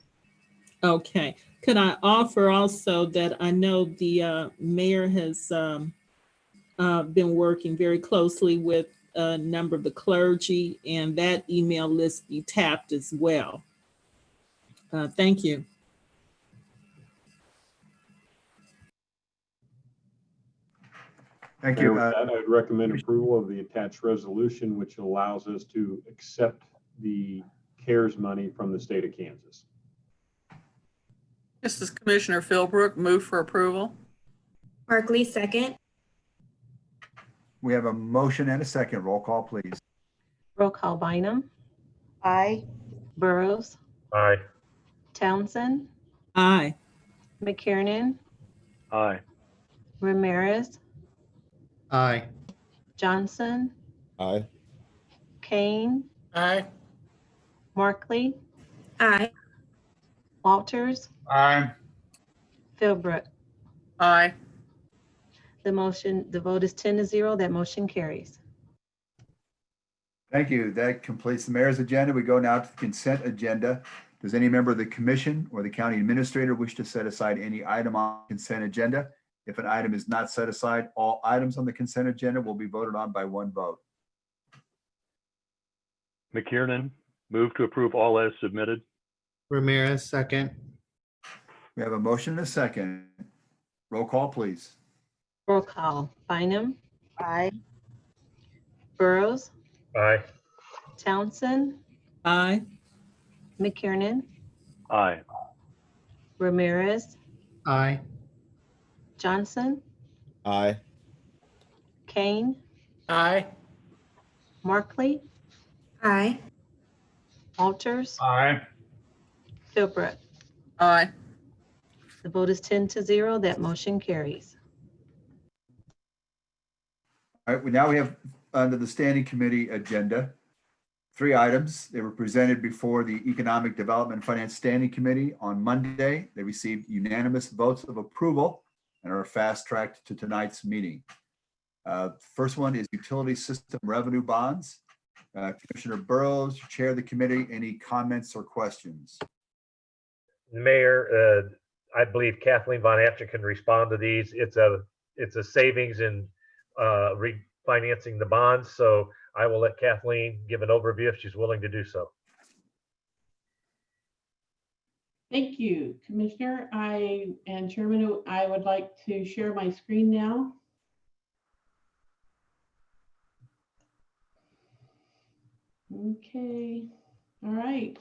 Okay. Could I offer also that I know the mayor has been working very closely with a number of the clergy, and that email list be tapped as well. Thank you.
Thank
Mayor,
you.
with that, I'd recommend approval of the attached resolution, which allows us to accept the CARES money from the state of Kansas.
This is Commissioner Philbrook, move for approval.
Mark Lee, second.
We have a motion and a second. Roll call, please.
Roll call. Bynum,
Aye.
Burrows,
Aye.
Townsend,
Aye.
McKiernan,
Aye.
Ramirez,
Aye.
Johnson,
Aye.
Kane,
Aye.
Markley,
Aye.
Walters,
Aye.
Philbrook.
Aye.
The vote is 10-0. That motion carries.
Thank you. That completes the mayor's agenda. We go now to the consent agenda. Does any member of the commission or the county administrator wish to set aside any item on consent agenda? If an item is not set aside, all items on the consent agenda will be voted on by one vote.
McKiernan, move to approve all as submitted.
Ramirez, second.
We have a motion and a second. Roll call, please.
Roll call. Bynum,
Aye.
Burrows,
Aye.
Townsend,
Aye.
McKiernan,
Aye.
Ramirez,
Aye.
Johnson,
Aye.
Kane,
Aye.
Markley,
Aye.
Walters,
Aye.
Philbrook.
Aye.
The vote is 10-0. That motion carries.
All right, now we have under the standing committee agenda, 3 items. They were presented before the Economic Development and Finance Standing Committee on Monday. They received unanimous votes of approval and are fast-tracked to tonight's meeting. First one is utility system revenue bonds. Commissioner Burrows, Chair of the committee, any comments or questions?
Mayor, I believe Kathleen Von Afton can respond to these. It's a savings in refinancing the bonds. So I will let Kathleen give an overview if she's willing to do so.
Thank you, Commissioner. And Chairman, I would like to share my screen now. Okay, all right.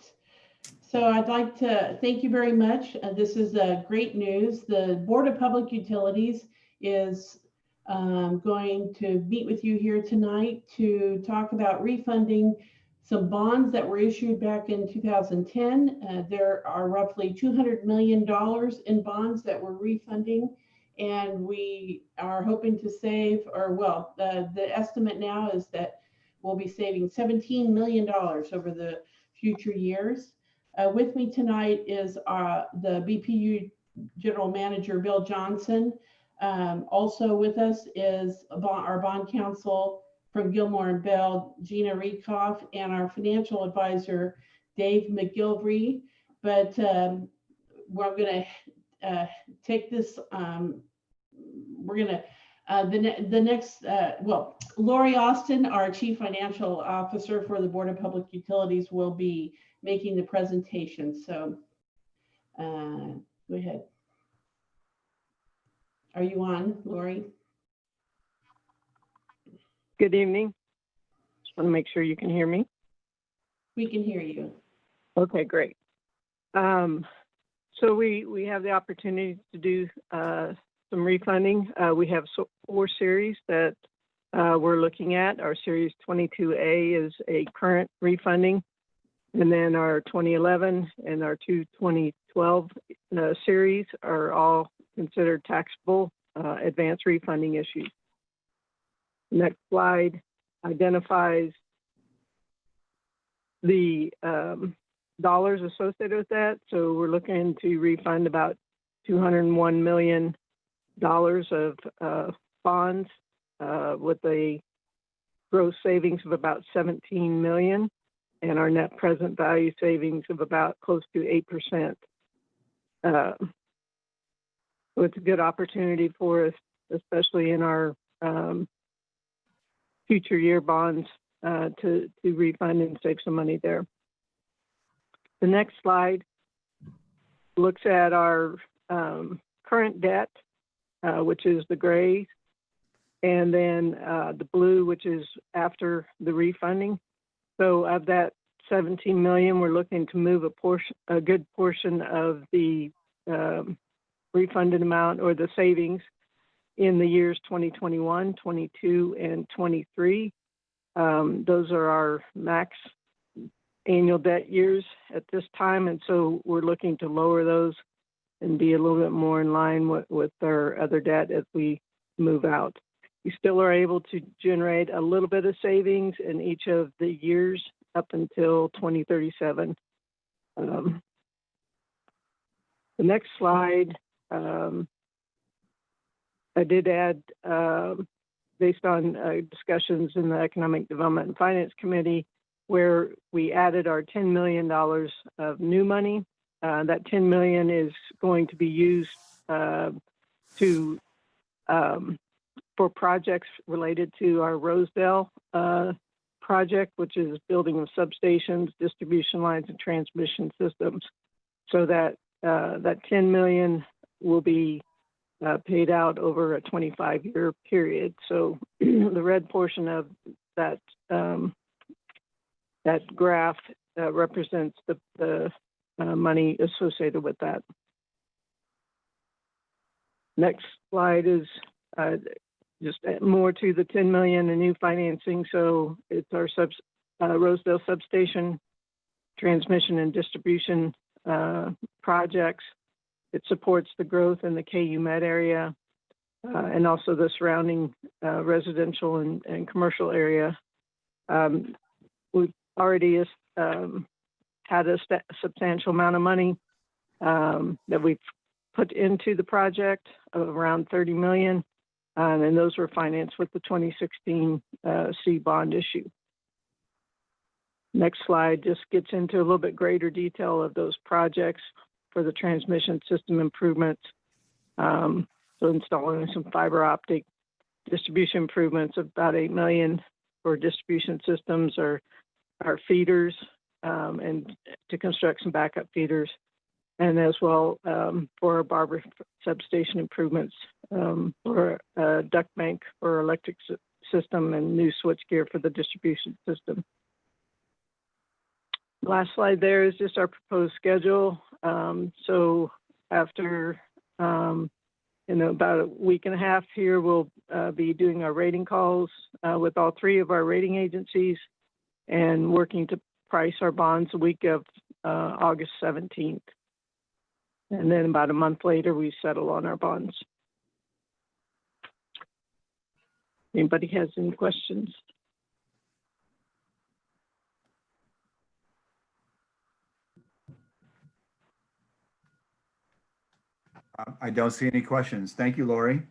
So I'd like to thank you very much. This is great news. The Board of Public Utilities is going to meet with you here tonight to talk about refunding some bonds that were issued back in 2010. There are roughly $200 million in bonds that we're refunding, and we are hoping to save, or well, the estimate now is that we'll be saving $17 million over the future years. With me tonight is the BPU General Manager, Bill Johnson. Also with us is our bond counsel from Gilmore and Bell, Gina Reekoff, and our financial advisor, Dave McGilvery. But we're going to take this, we're going to, the next, well, Lori Austin, our Chief Financial Officer for the Board of Public Utilities, will be making the presentation. So go ahead. Are you on, Lori?
Good evening. Just want to make sure you can hear me.
We can hear you.
Okay, great. So we have the opportunity to do some refunding. We have 4 series that we're looking at. Our Series 22A is a current refunding, and then our 2011 and our 2012 series are all considered taxable advance refunding issues. Next slide identifies the dollars associated with that. So we're looking to refund about $201 million of bonds with a gross savings of about $17 million and our net present value savings of about close to 8%. So it's a good opportunity for us, especially in our future year bonds, to refund and save some money there. The next slide looks at our current debt, which is the gray and then the blue, which is after the refunding. So of that 17 million, we're looking to move a good portion of the refunded amount or the savings in the years 2021, 22, and 23. Those are our max annual debt years at this time, and so we're looking to lower those and be a little bit more in line with our other debt as we move out. We still are able to generate a little bit of savings in each of the years up until 2037. The next slide, I did add, based on discussions in the Economic Development and Finance Committee, where we added our $10 million of new money. That $10 million is going to be used for projects related to our Rosedale project, which is building of substations, distribution lines, and transmission systems. So that 10 million will be paid out over a 25-year period. So the red portion of that graph represents the money associated with that. Next slide is just more to the 10 million in new financing. So it's our Rosedale substation, transmission and distribution projects. It supports the growth in the KU Med area and also the surrounding residential and commercial area. We've already had a substantial amount of money that we've put into the project of around 30 million. And those were financed with the 2016 C bond issue. Next slide just gets into a little bit greater detail of those projects for the transmission system improvements. So installing some fiber optic distribution improvements of about 8 million for distribution systems or our feeders, and to construct some backup feeders, and as well for our Barber substation improvements for a duct bank for electric system and new switchgear for the distribution system. Last slide there is just our proposed schedule. So after about a week and a half here, we'll be doing our rating calls with all three of our rating agencies and working to price our bonds the week of August 17th. And then about a month later, we settle on our bonds. Anybody has any questions?
I don't see any questions. Thank you, Lori.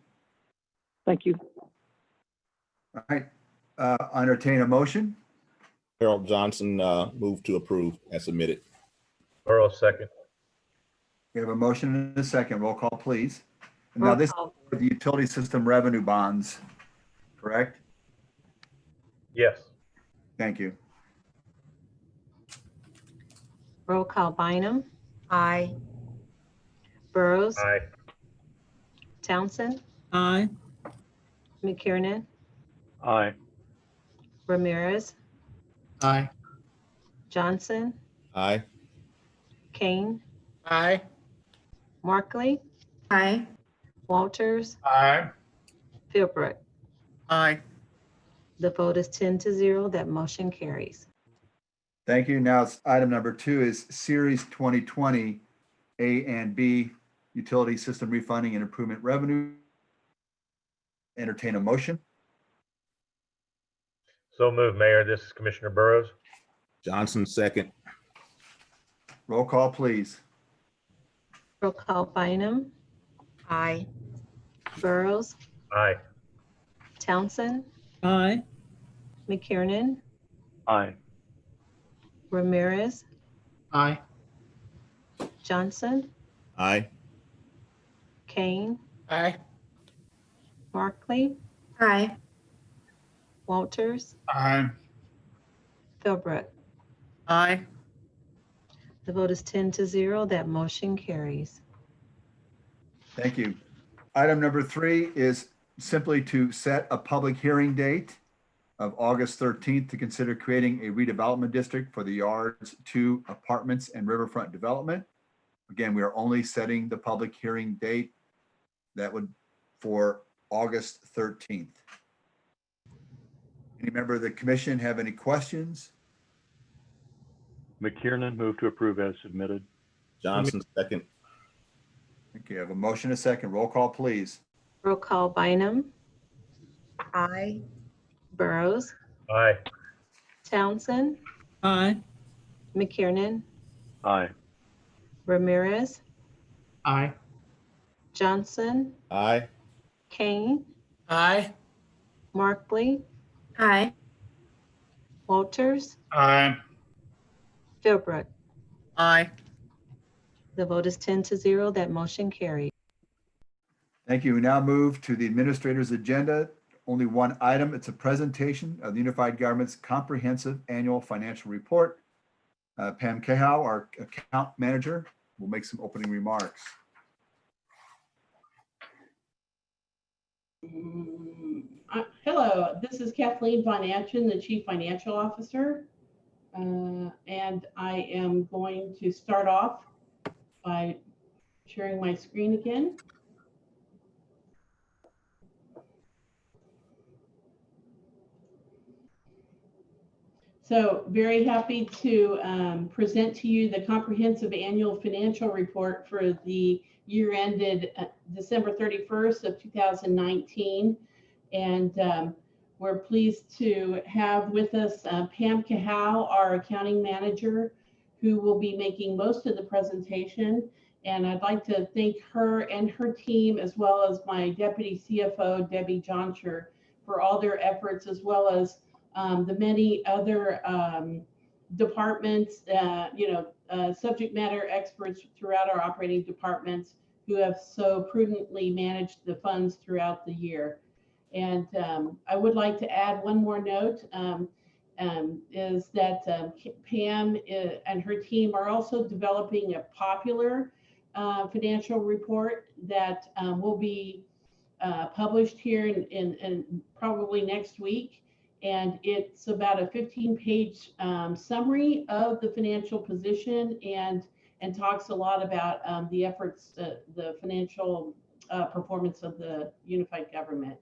Thank you.
All right. Entertain a motion.
Harold Johnson, move to approve as submitted.
Burrow, second.
We have a motion and a second. Roll call, please. Now this is for the utility system revenue bonds, correct?
Yes.
Thank you.
Roll call. Bynum,
Aye.
Burrows,
Aye.
Townsend,
Aye.
McKiernan,
Aye.
Ramirez,
Aye.
Johnson,
Aye.
Kane,
Aye.
Markley,
Aye.
Walters,
Aye.
Philbrook.
Aye.
The vote is 10-0. That motion carries.
Thank you. Now it's item number 2 is Series 2020 A and B utility system refunding and improvement revenue. Entertain a motion.
So moved, Mayor. This is Commissioner Burrows.
Johnson, second.
Roll call, please.
Roll call. Bynum,
Aye.
Burrows,
Aye.
Townsend,
Aye.
McKiernan,
Aye.
Ramirez,
Aye.
Johnson,
Aye.
Kane,
Aye.
Markley,
Aye.
Walters,
Aye.
Philbrook.
Aye.
The vote is 10-0. That motion carries.
Thank you. Item number 3 is simply to set a public hearing date of August 13th to consider creating a redevelopment district for the Yards 2 apartments and riverfront development. Again, we are only setting the public hearing date that would for August 13th. Any member of the commission have any questions?
McKiernan, move to approve as submitted.
Johnson, second.
Okay, I have a motion, a second. Roll call, please.
Roll call, Bynum,
Aye.
Burrows,
Aye.
Townsend,
Aye.
McKiernan,
Aye.
Ramirez,
Aye.
Johnson,
Aye.
Kane,
Aye.
Markley,
Aye.
Walters,
Aye.
Philbrook.
Aye.
The vote is 10-0. That motion carried.
Thank you. We now move to the administrator's agenda. Only one item. It's a presentation of the Unified Government's Comprehensive Annual Financial Report. Pam Cahow, our account manager, will make some opening remarks.
Hello, this is Kathleen Von Atchen, the Chief Financial Officer. And I am going to start off by sharing my screen again. So very happy to present to you the comprehensive annual financial report for the year ended December 31st of 2019. And we're pleased to have with us Pam Cahow, our accounting manager, who will be making most of the presentation. And I'd like to thank her and her team, as well as my deputy CFO, Debbie Johnsher, for all their efforts, as well as the many other departments, subject matter experts throughout our operating departments who have so prudently managed the funds throughout the year. And I would like to add one more note, is that Pam and her team are also developing a popular financial report that will be published here in probably next week. And it's about a 15-page summary of the financial position and talks a lot about the efforts, the financial performance of the unified government.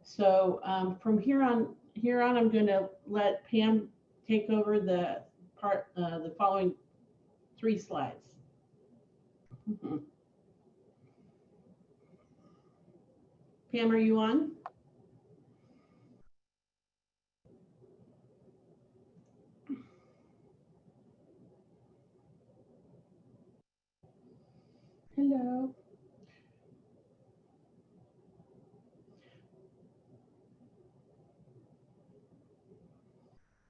So from here on, I'm going to let Pam take over the following 3 slides. Pam, are you on? Hello.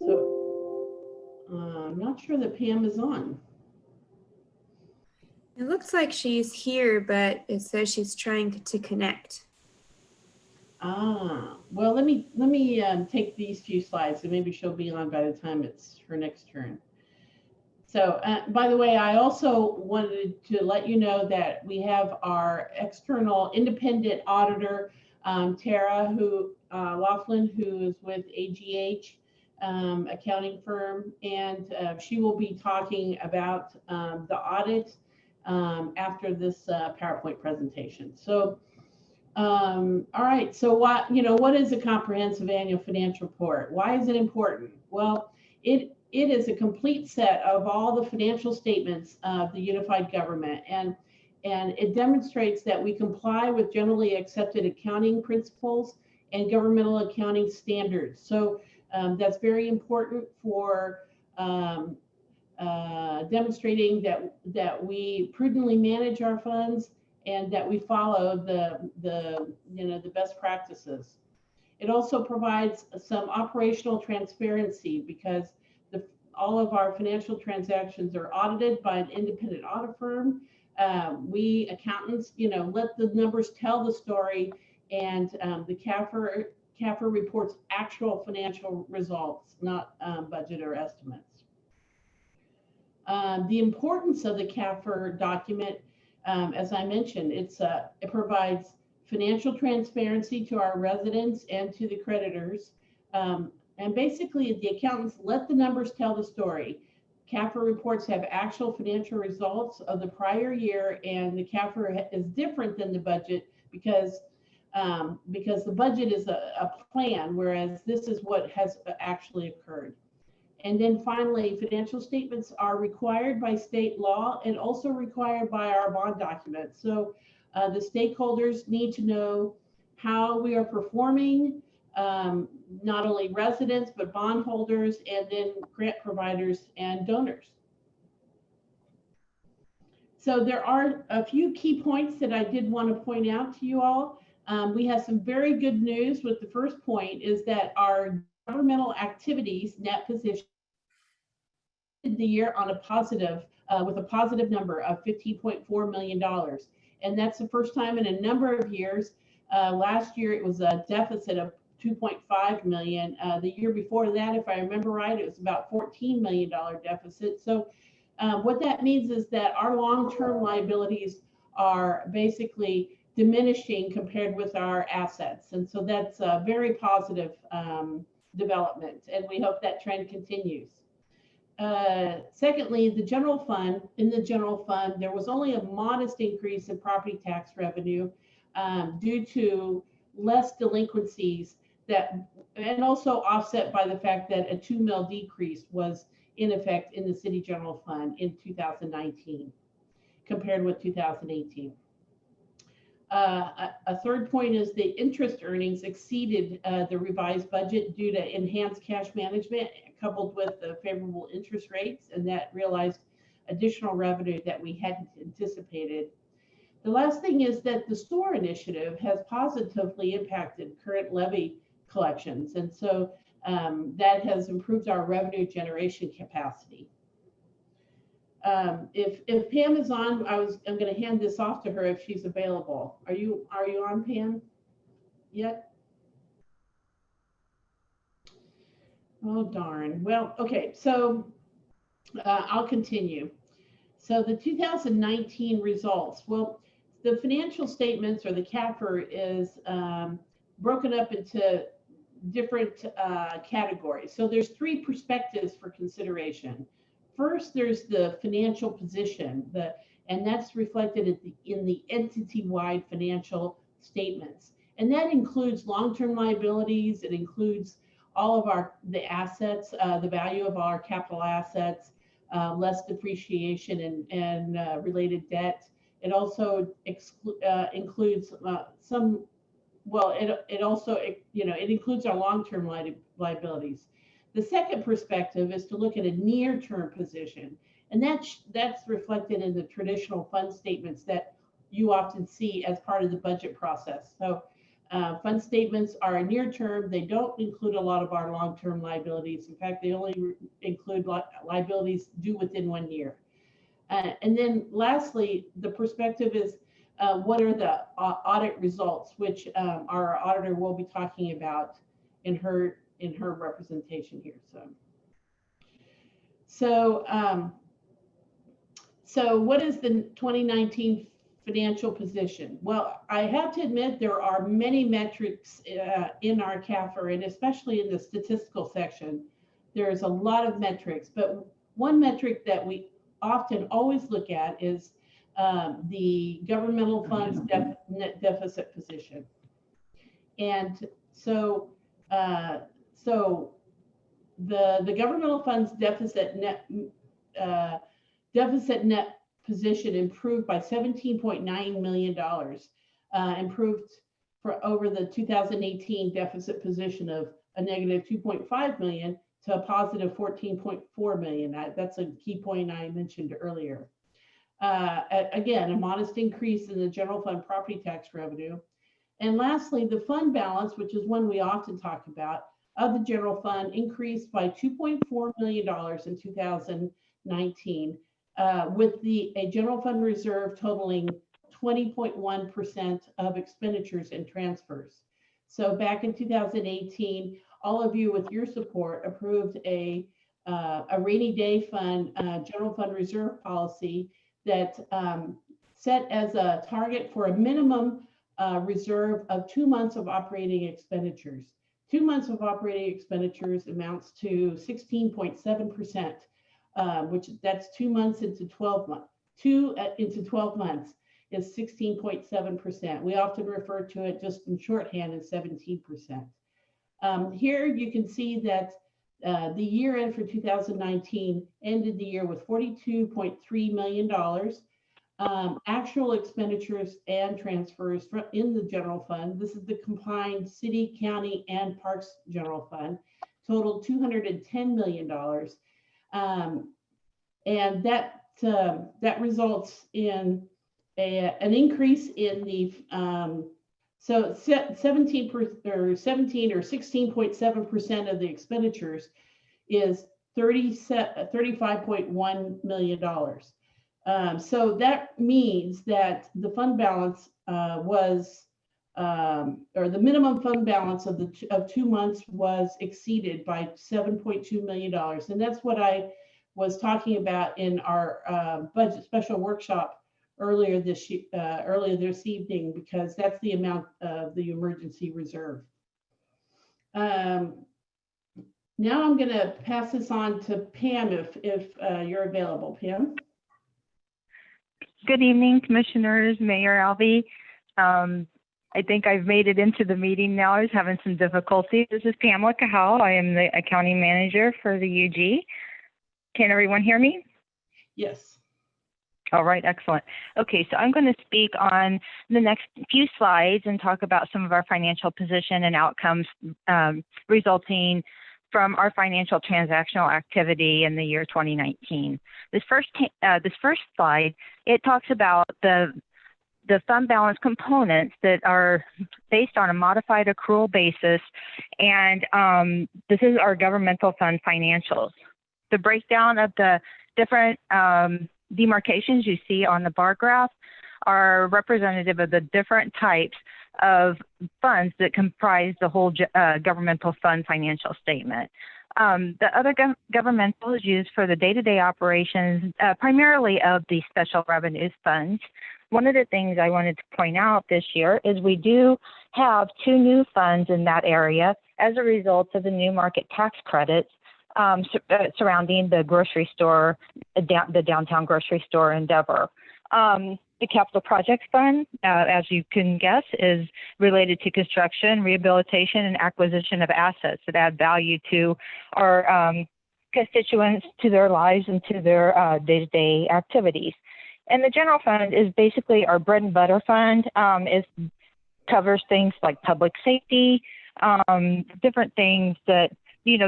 So I'm not sure that Pam is on.
It looks like she's here, but it says she's trying to connect.
Well, let me take these few slides and maybe she'll be on by the time it's her next turn. So, by the way, I also wanted to let you know that we have our external independent auditor, Tara Laughlin, who is with AGH accounting firm, and she will be talking about the audit after this PowerPoint presentation. So, all right. So what is a comprehensive annual financial report? Why is it important? Well, it is a complete set of all the financial statements of the unified government, and it demonstrates that we comply with generally accepted accounting principles and governmental accounting standards. So that's very important for demonstrating that we prudently manage our funds and that we follow the best practices. It also provides some operational transparency because all of our financial transactions are audited by an independent audit firm. We accountants, let the numbers tell the story, and the CAFR reports actual financial results, not budget or estimates. The importance of the CAFR document, as I mentioned, it provides financial transparency to our residents and to the creditors. And basically, the accountants let the numbers tell the story. CAFR reports have actual financial results of the prior year, and the CAFR is different than the budget because the budget is a plan, whereas this is what has actually occurred. And then finally, financial statements are required by state law and also required by our bond documents. So the stakeholders need to know how we are performing, not only residents, but bondholders, and then grant providers and donors. So there are a few key points that I did want to point out to you all. We have some very good news with the first point is that our governmental activities net position the year on a positive, with a positive number of $15.4 million. And that's the first time in a number of years. Last year, it was a deficit of $2.5 million. The year before that, if I remember right, it was about $14 million deficit. So what that means is that our long-term liabilities are basically diminishing compared with our assets. And so that's a very positive development, and we hope that trend continues. Secondly, in the general fund, there was only a modest increase in property tax revenue due to less delinquencies and also offset by the fact that a $2 million decrease was in effect in the city general fund in 2019 compared with 2018. A third point is the interest earnings exceeded the revised budget due to enhanced cash management coupled with the favorable interest rates, and that realized additional revenue that we hadn't anticipated. The last thing is that the STORE initiative has positively impacted current levy collections, and so that has improved our revenue generation capacity. If Pam is on, I'm going to hand this off to her if she's available. Are you on, Pam? Yet? Oh darn. Well, okay. So I'll continue. So the 2019 results. Well, the financial statements, or the CAFR, is broken up into different categories. So there's three perspectives for consideration. First, there's the financial position, and that's reflected in the entity-wide financial statements. And that includes long-term liabilities. It includes all of the assets, the value of our capital assets, less depreciation and related debt. It also includes it includes our long-term liabilities. The second perspective is to look at a near-term position, and that's reflected in the traditional fund statements that you often see as part of the budget process. So fund statements are a near-term. They don't include a lot of our long-term liabilities. In fact, they only include liabilities due within 1 year. And then lastly, the perspective is what are the audit results, which our auditor will be talking about in her representation here. So what is the 2019 financial position? Well, I have to admit there are many metrics in our CAFR, and especially in the statistical section, there's a lot of metrics, but one metric that we often always look at is the governmental funds net deficit position. And so the governmental funds deficit net position improved by $17.9 million, improved for over the 2018 deficit position of a negative $2.5 million to a positive $14.4 million. That's a key point I mentioned earlier. Again, a modest increase in the general fund property tax revenue. And lastly, the fund balance, which is one we often talk about, of the general fund increased by $2.4 million in 2019, with a general fund reserve totaling 20.1% of expenditures and transfers. So back in 2018, all of you with your support approved a rainy day fund, general fund reserve policy that set as a target for a minimum reserve of 2 months of operating expenditures. 2 months of operating expenditures amounts to 16.7%, which that's 2 months into 12 months. Into 12 months is 16.7%. We often refer to it just in shorthand as 17%. Here you can see that the year end for 2019 ended the year with $42.3 million. Actual expenditures and transfers in the general fund, this is the combined city, county, and parks general fund, totaled $210 million. And that results in an increase in the so 17 or 16.7% of the expenditures is $35.1 million. So that means that the fund balance was, or the minimum fund balance of 2 months was exceeded by $7.2 million. And that's what I was talking about in our budget special workshop earlier this evening, because that's the amount of the emergency reserve. Now I'm going to pass this on to Pam if you're available, Pam.
Good evening, Commissioners, Mayor Alvey. I think I've made it into the meeting now. I was having some difficulty. This is Pamela Cahal. I am the accounting manager for the UG. Can everyone hear me?
Yes.
All right, excellent. Okay, so I'm going to speak on the next few slides and talk about some of our financial position and outcomes resulting from our financial transactional activity in the year 2019. This first slide, it talks about the fund balance components that are based on a modified accrual basis, and this is our governmental fund financials. The breakdown of the different demarcations you see on the bar graph are representative of the different types of funds that comprise the whole governmental fund financial statement. The other governmental is used for the day-to-day operations, primarily of the special revenues funds. One of the things I wanted to point out this year is we do have 2 new funds in that area as a result of the new market tax credits surrounding the grocery store, the downtown grocery store endeavor. The Capital Projects Fund, as you can guess, is related to construction, rehabilitation, and acquisition of assets that add value to our constituents, to their lives, and to their day-to-day activities. And the general fund is basically our bread and butter fund. It covers things like public safety, different things that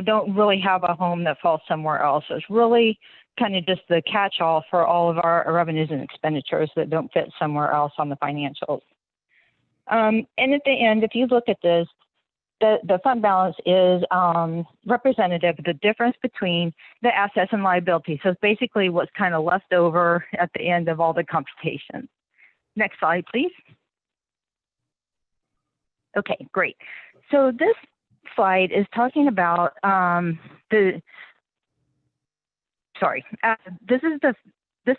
don't really have a home that falls somewhere else. It's really kind of just the catch-all for all of our revenues and expenditures that don't fit somewhere else on the financials. And at the end, if you look at this, the fund balance is representative of the difference between the assets and liabilities. So it's basically what's kind of left over at the end of all the computations. Next slide, please. Okay, great. So this slide is talking about this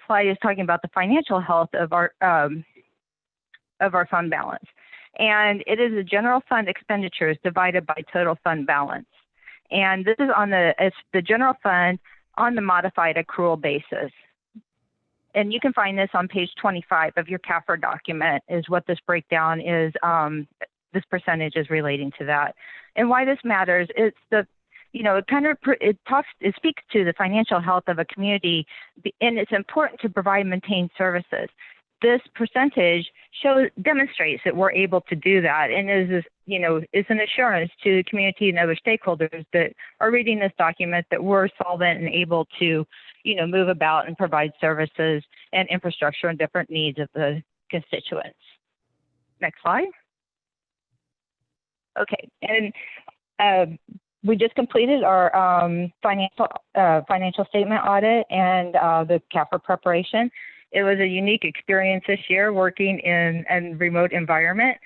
slide is talking about the financial health of our fund balance, and it is the general fund expenditures divided by total fund balance, and this is it's the general fund on the modified accrual basis, and you can find this on page 25 of your CAFR document is what this breakdown is. This percentage is relating to that, and why this matters. It's the it speaks to the financial health of a community, and it's important to provide and maintain services. This percentage demonstrates that we're able to do that, and is an assurance to the community and other stakeholders that are reading this document that we're solvent and able to, move about and provide services and infrastructure and different needs of the constituents. Next slide. Okay, and we just completed our financial statement audit and the CAFR preparation. It was a unique experience this year working in a remote environment,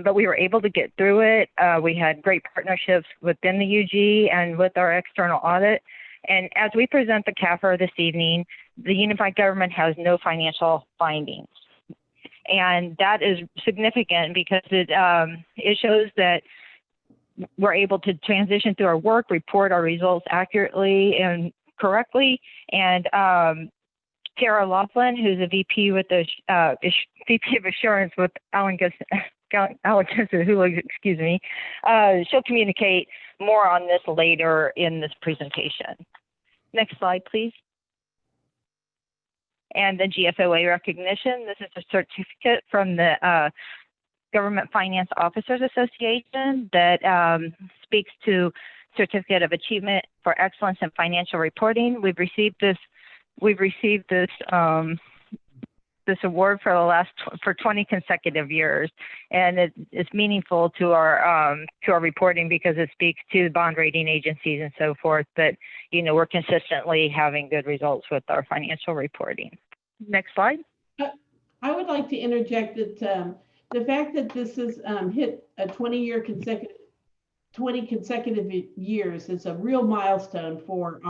but we were able to get through it. We had great partnerships within the UG and with our external audit. And as we present the CAFR this evening, the unified government has no financial findings. And that is significant because it shows that we're able to transition through our work, report our results accurately and correctly. And Tara Laughlin, who's a VP with the VP of Assurance with Alan Gibson, excuse me, she'll communicate more on this later in this presentation. Next slide, please. And the GFOA recognition. This is a certificate from the Government Finance Officers Association that speaks to Certificate of Achievement for Excellence in Financial Reporting. We've received this this award for 20 consecutive years, and it's meaningful to our reporting because it speaks to bond rating agencies and so forth. But we're consistently having good results with our financial reporting. Next slide.
I would like to interject that the fact that this has hit a 20 consecutive years is a real milestone for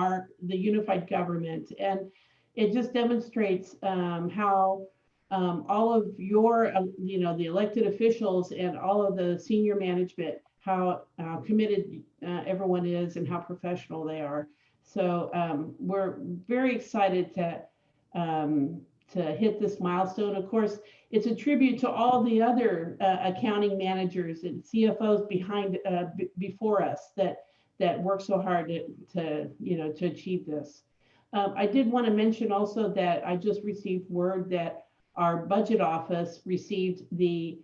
the unified government, and it just demonstrates how all of your, the elected officials and all of the senior management, how committed everyone is and how professional they are. So we're very excited to hit this milestone. Of course, it's a tribute to all the other accounting managers and CFOs before us that work so hard to achieve this. I did want to mention also that I just received word that our budget office received the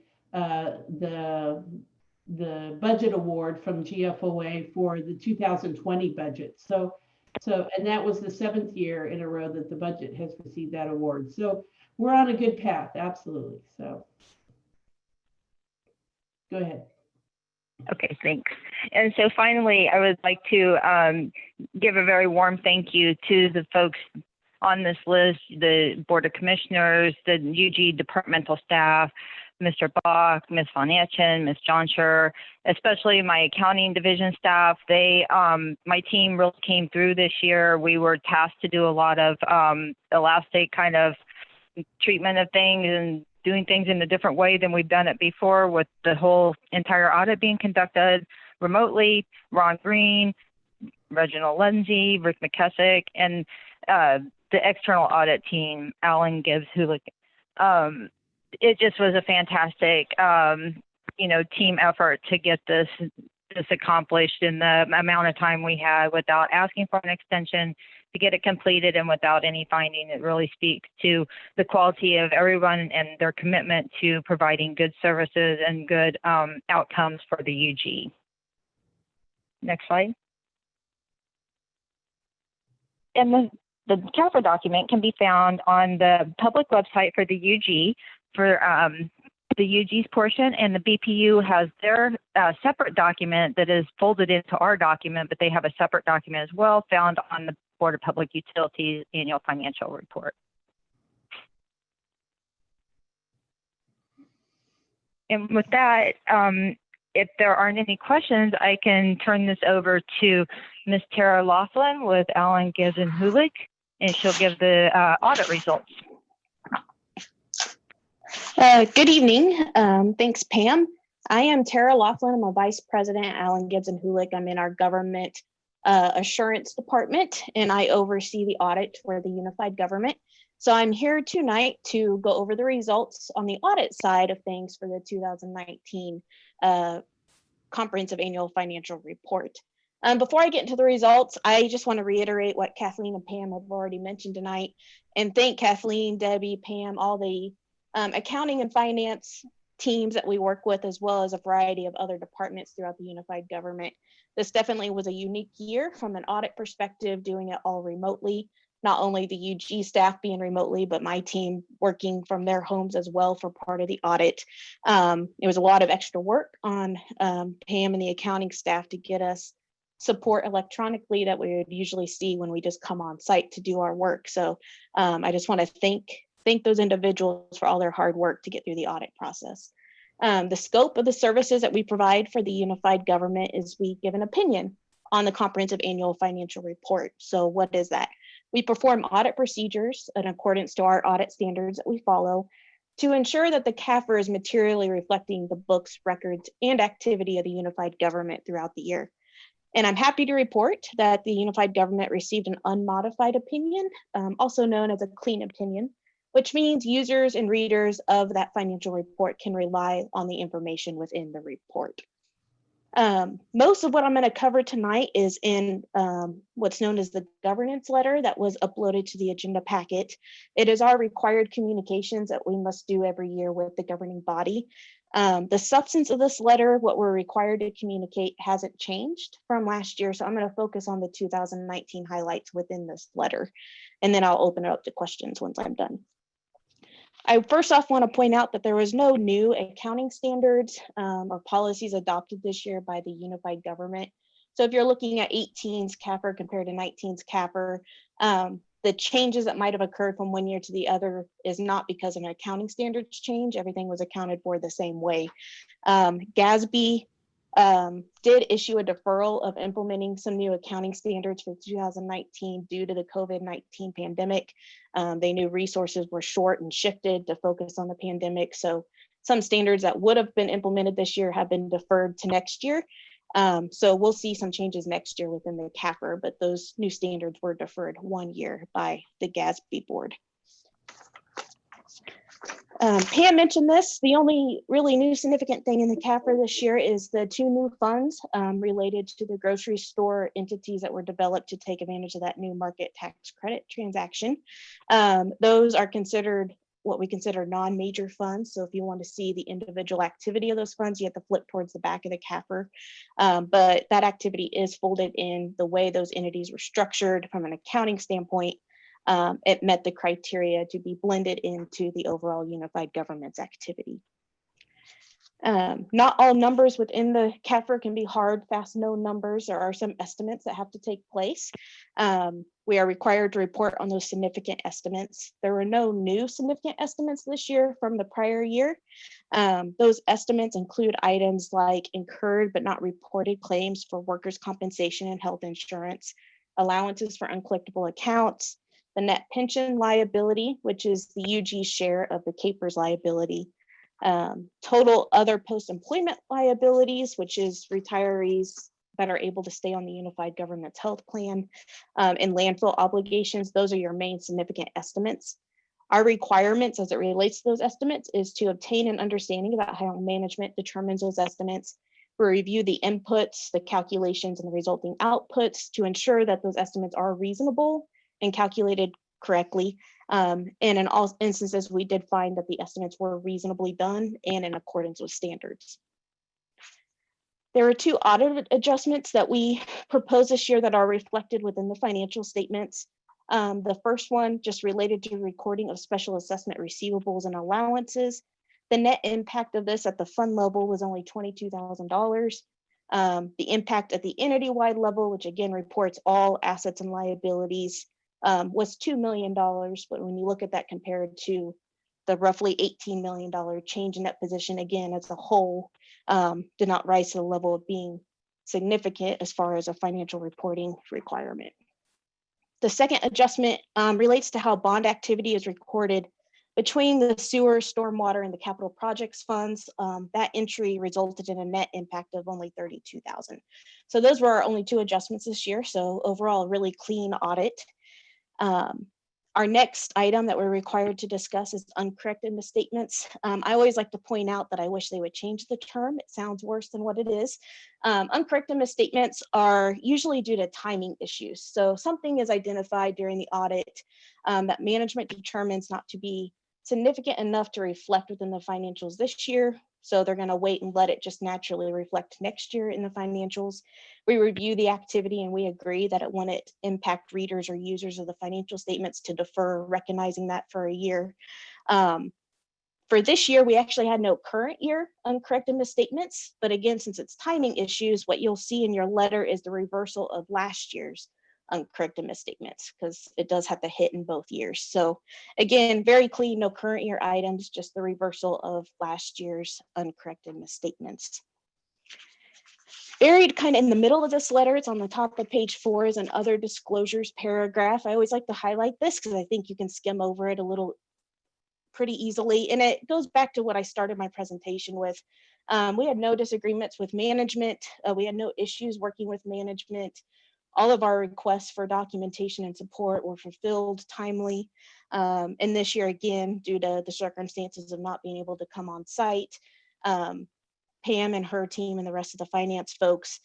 budget award from GFOA for the 2020 budget. And that was the 7th year in a row that the budget has received that award. So we're on a good path, absolutely. So go ahead.
Okay, thanks. And so finally, I would like to give a very warm thank you to the folks on this list, the Board of Commissioners, the UG departmental staff, Mr. Bach, Ms. Von Etchen, Ms. Johnsher, especially my accounting division staff. My team really came through this year. We were tasked to do a lot of elastic kind of treatment of things and doing things in a different way than we've done it before, with the whole entire audit being conducted remotely. Ron Green, Reginald Lindsay, Rick McKessick, and the external audit team, Alan Gibbs-Hulick. It just was a fantastic, team effort to get this accomplished in the amount of time we had without asking for an extension, to get it completed and without any finding. It really speaks to the quality of everyone and their commitment to providing good services and good outcomes for the UG. Next slide. And the CAFR document can be found on the public website for the UG for the UG's portion, and the BPU has their separate document that is folded into our document, but they have a separate document as well found on the Board of Public Utilities annual financial report. And with that, if there aren't any questions, I can turn this over to Ms. Tara Laughlin with Alan Gibbs-Hulick, and she'll give the audit results.
Good evening. Thanks, Pam. I am Tara Laughlin. I'm a vice president at Alan Gibbs-Hulick. I'm in our government assurance department, and I oversee the audit for the unified government. So I'm here tonight to go over the results on the audit side of things for the 2019 comprehensive annual financial report. Before I get into the results, I just want to reiterate what Kathleen and Pam have already mentioned tonight, and thank Kathleen, Debbie, Pam, all the accounting and finance teams that we work with, as well as a variety of other departments throughout the unified government. This definitely was a unique year from an audit perspective, doing it all remotely, not only the UG staff being remotely, but my team working from their homes as well for part of the audit. It was a lot of extra work on Pam and the accounting staff to get us support electronically that we would usually see when we just come on site to do our work. So I just want to thank those individuals for all their hard work to get through the audit process. The scope of the services that we provide for the unified government is we give an opinion on the comprehensive annual financial report. So what is that? We perform audit procedures in accordance to our audit standards that we follow. to ensure that the CAFR is materially reflecting the books, records, and activity of the unified government throughout the year. And I'm happy to report that the unified government received an unmodified opinion, also known as a clean opinion, which means users and readers of that financial report can rely on the information within the report. Most of what I'm going to cover tonight is in what's known as the governance letter that was uploaded to the agenda packet. It is our required communications that we must do every year with the governing body. The substance of this letter, what we're required to communicate, hasn't changed from last year. So I'm going to focus on the 2019 highlights within this letter, and then I'll open it up to questions once I'm done. I first off want to point out that there was no new accounting standards or policies adopted this year by the unified government. So if you're looking at 18's CAFR compared to 19's CAFR, the changes that might have occurred from one year to the other is not because of an accounting standards change. Everything was accounted for the same way. GASB did issue a deferral of implementing some new accounting standards for 2019 due to the COVID-19 pandemic. They knew resources were short and shifted to focus on the pandemic. So some standards that would have been implemented this year have been deferred to next year. So we'll see some changes next year within the CAFR, but those new standards were deferred 1 year by the GASB board. Pam mentioned this. The only really new significant thing in the CAFR this year is the 2 new funds related to the grocery store entities that were developed to take advantage of that new market tax credit transaction. Those are considered what we consider non-major funds. So if you want to see the individual activity of those funds, you have to flip towards the back of the CAFR. But that activity is folded in the way those entities were structured from an accounting standpoint. It met the criteria to be blended into the overall unified government's activity. Not all numbers within the CAFR can be hard, fast known numbers. There are some estimates that have to take place. We are required to report on those significant estimates. There were no new significant estimates this year from the prior year. Those estimates include items like incurred but not reported claims for workers' compensation and health insurance, allowances for uncollectible accounts, the net pension liability, which is the UG share of the CAFR's liability, total other post-employment liabilities, which is retirees that are able to stay on the unified government's health plan, and landfill obligations. Those are your main significant estimates. Our requirements as it relates to those estimates is to obtain an understanding about how management determines those estimates. We review the inputs, the calculations, and the resulting outputs to ensure that those estimates are reasonable and calculated correctly. And in all instances, we did find that the estimates were reasonably done and in accordance with standards. There are 2 audit adjustments that we proposed this year that are reflected within the financial statements. The first one just related to recording of special assessment receivables and allowances. The net impact of this at the fund level was only $22,000. The impact at the entity-wide level, which again reports all assets and liabilities, was $2 million. But when you look at that compared to the roughly $18 million change in that position, again, as a whole, did not rise to the level of being significant as far as a financial reporting requirement. The second adjustment relates to how bond activity is recorded between the sewer, stormwater, and the capital projects funds. That entry resulted in a net impact of only $32,000. So those were our only 2 adjustments this year. So overall, a really clean audit. Our next item that we're required to discuss is uncorrected misstatements. I always like to point out that I wish they would change the term. It sounds worse than what it is. Uncorrected misstatements are usually due to timing issues. So something is identified during the audit that management determines not to be significant enough to reflect within the financials this year. So they're going to wait and let it just naturally reflect next year in the financials. We review the activity and we agree that it wouldn't impact readers or users of the financial statements to defer recognizing that for a year. For this year, we actually had no current year uncorrected misstatements. But again, since it's timing issues, what you'll see in your letter is the reversal of last year's uncorrected misstatements, because it does have to hit in both years. So again, very clean, no current year items, just the reversal of last year's uncorrected misstatements. Buried kind of in the middle of this letter, it's on the top of page 4, is an other disclosures paragraph. I always like to highlight this because I think you can skim over it a little pretty easily. And it goes back to what I started my presentation with. We had no disagreements with management. We had no issues working with management. All of our requests for documentation and support were fulfilled timely. And this year, again, due to the circumstances of not being able to come on site, Pam and her team and the rest of the finance folks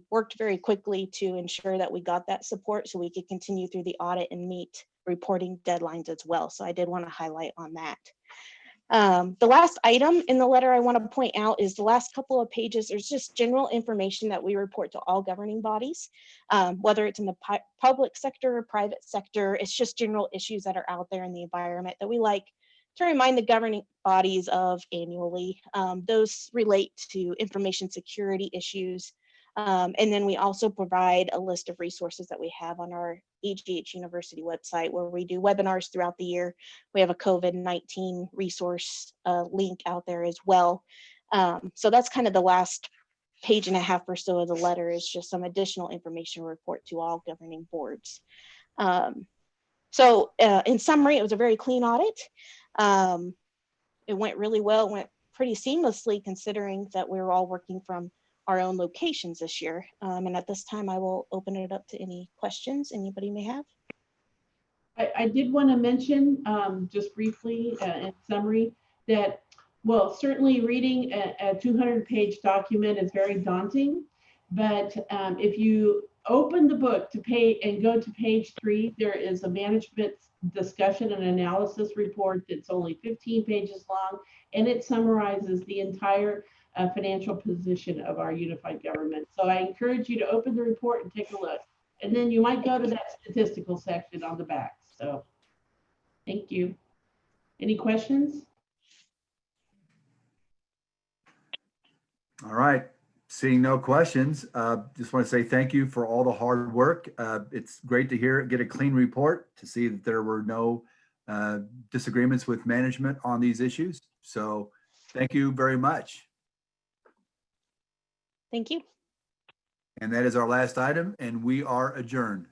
worked very quickly to ensure that we got that support so we could continue through the audit and meet reporting deadlines as well. So I did want to highlight on that. The last item in the letter I want to point out is the last couple of pages. There's just general information that we report to all governing bodies, whether it's in the public sector or private sector. It's just general issues that are out there in the environment that we like to remind the governing bodies of annually. Those relate to information security issues. And then we also provide a list of resources that we have on our EGH University website where we do webinars throughout the year. We have a COVID-19 resource link out there as well. So that's kind of the last page and a half or so of the letter is just some additional information report to all governing boards. So in summary, it was a very clean audit. It went really well, it went pretty seamlessly considering that we were all working from our own locations this year. And at this time, I will open it up to any questions anybody may have.
I did want to mention just briefly in summary that, well, certainly reading a 200-page document is very daunting, but if you open the book to pay and go to page 3, there is a management discussion and analysis report that's only 15 pages long, and it summarizes the entire financial position of our unified government. So I encourage you to open the report and take a look. And then you might go to that statistical section on the back. So thank you. Any questions?
All right. Seeing no questions, just want to say thank you for all the hard work. It's great to get a clean report to see that there were no disagreements with management on these issues. So thank you very much.
Thank you.
And that is our last item, and we are adjourned.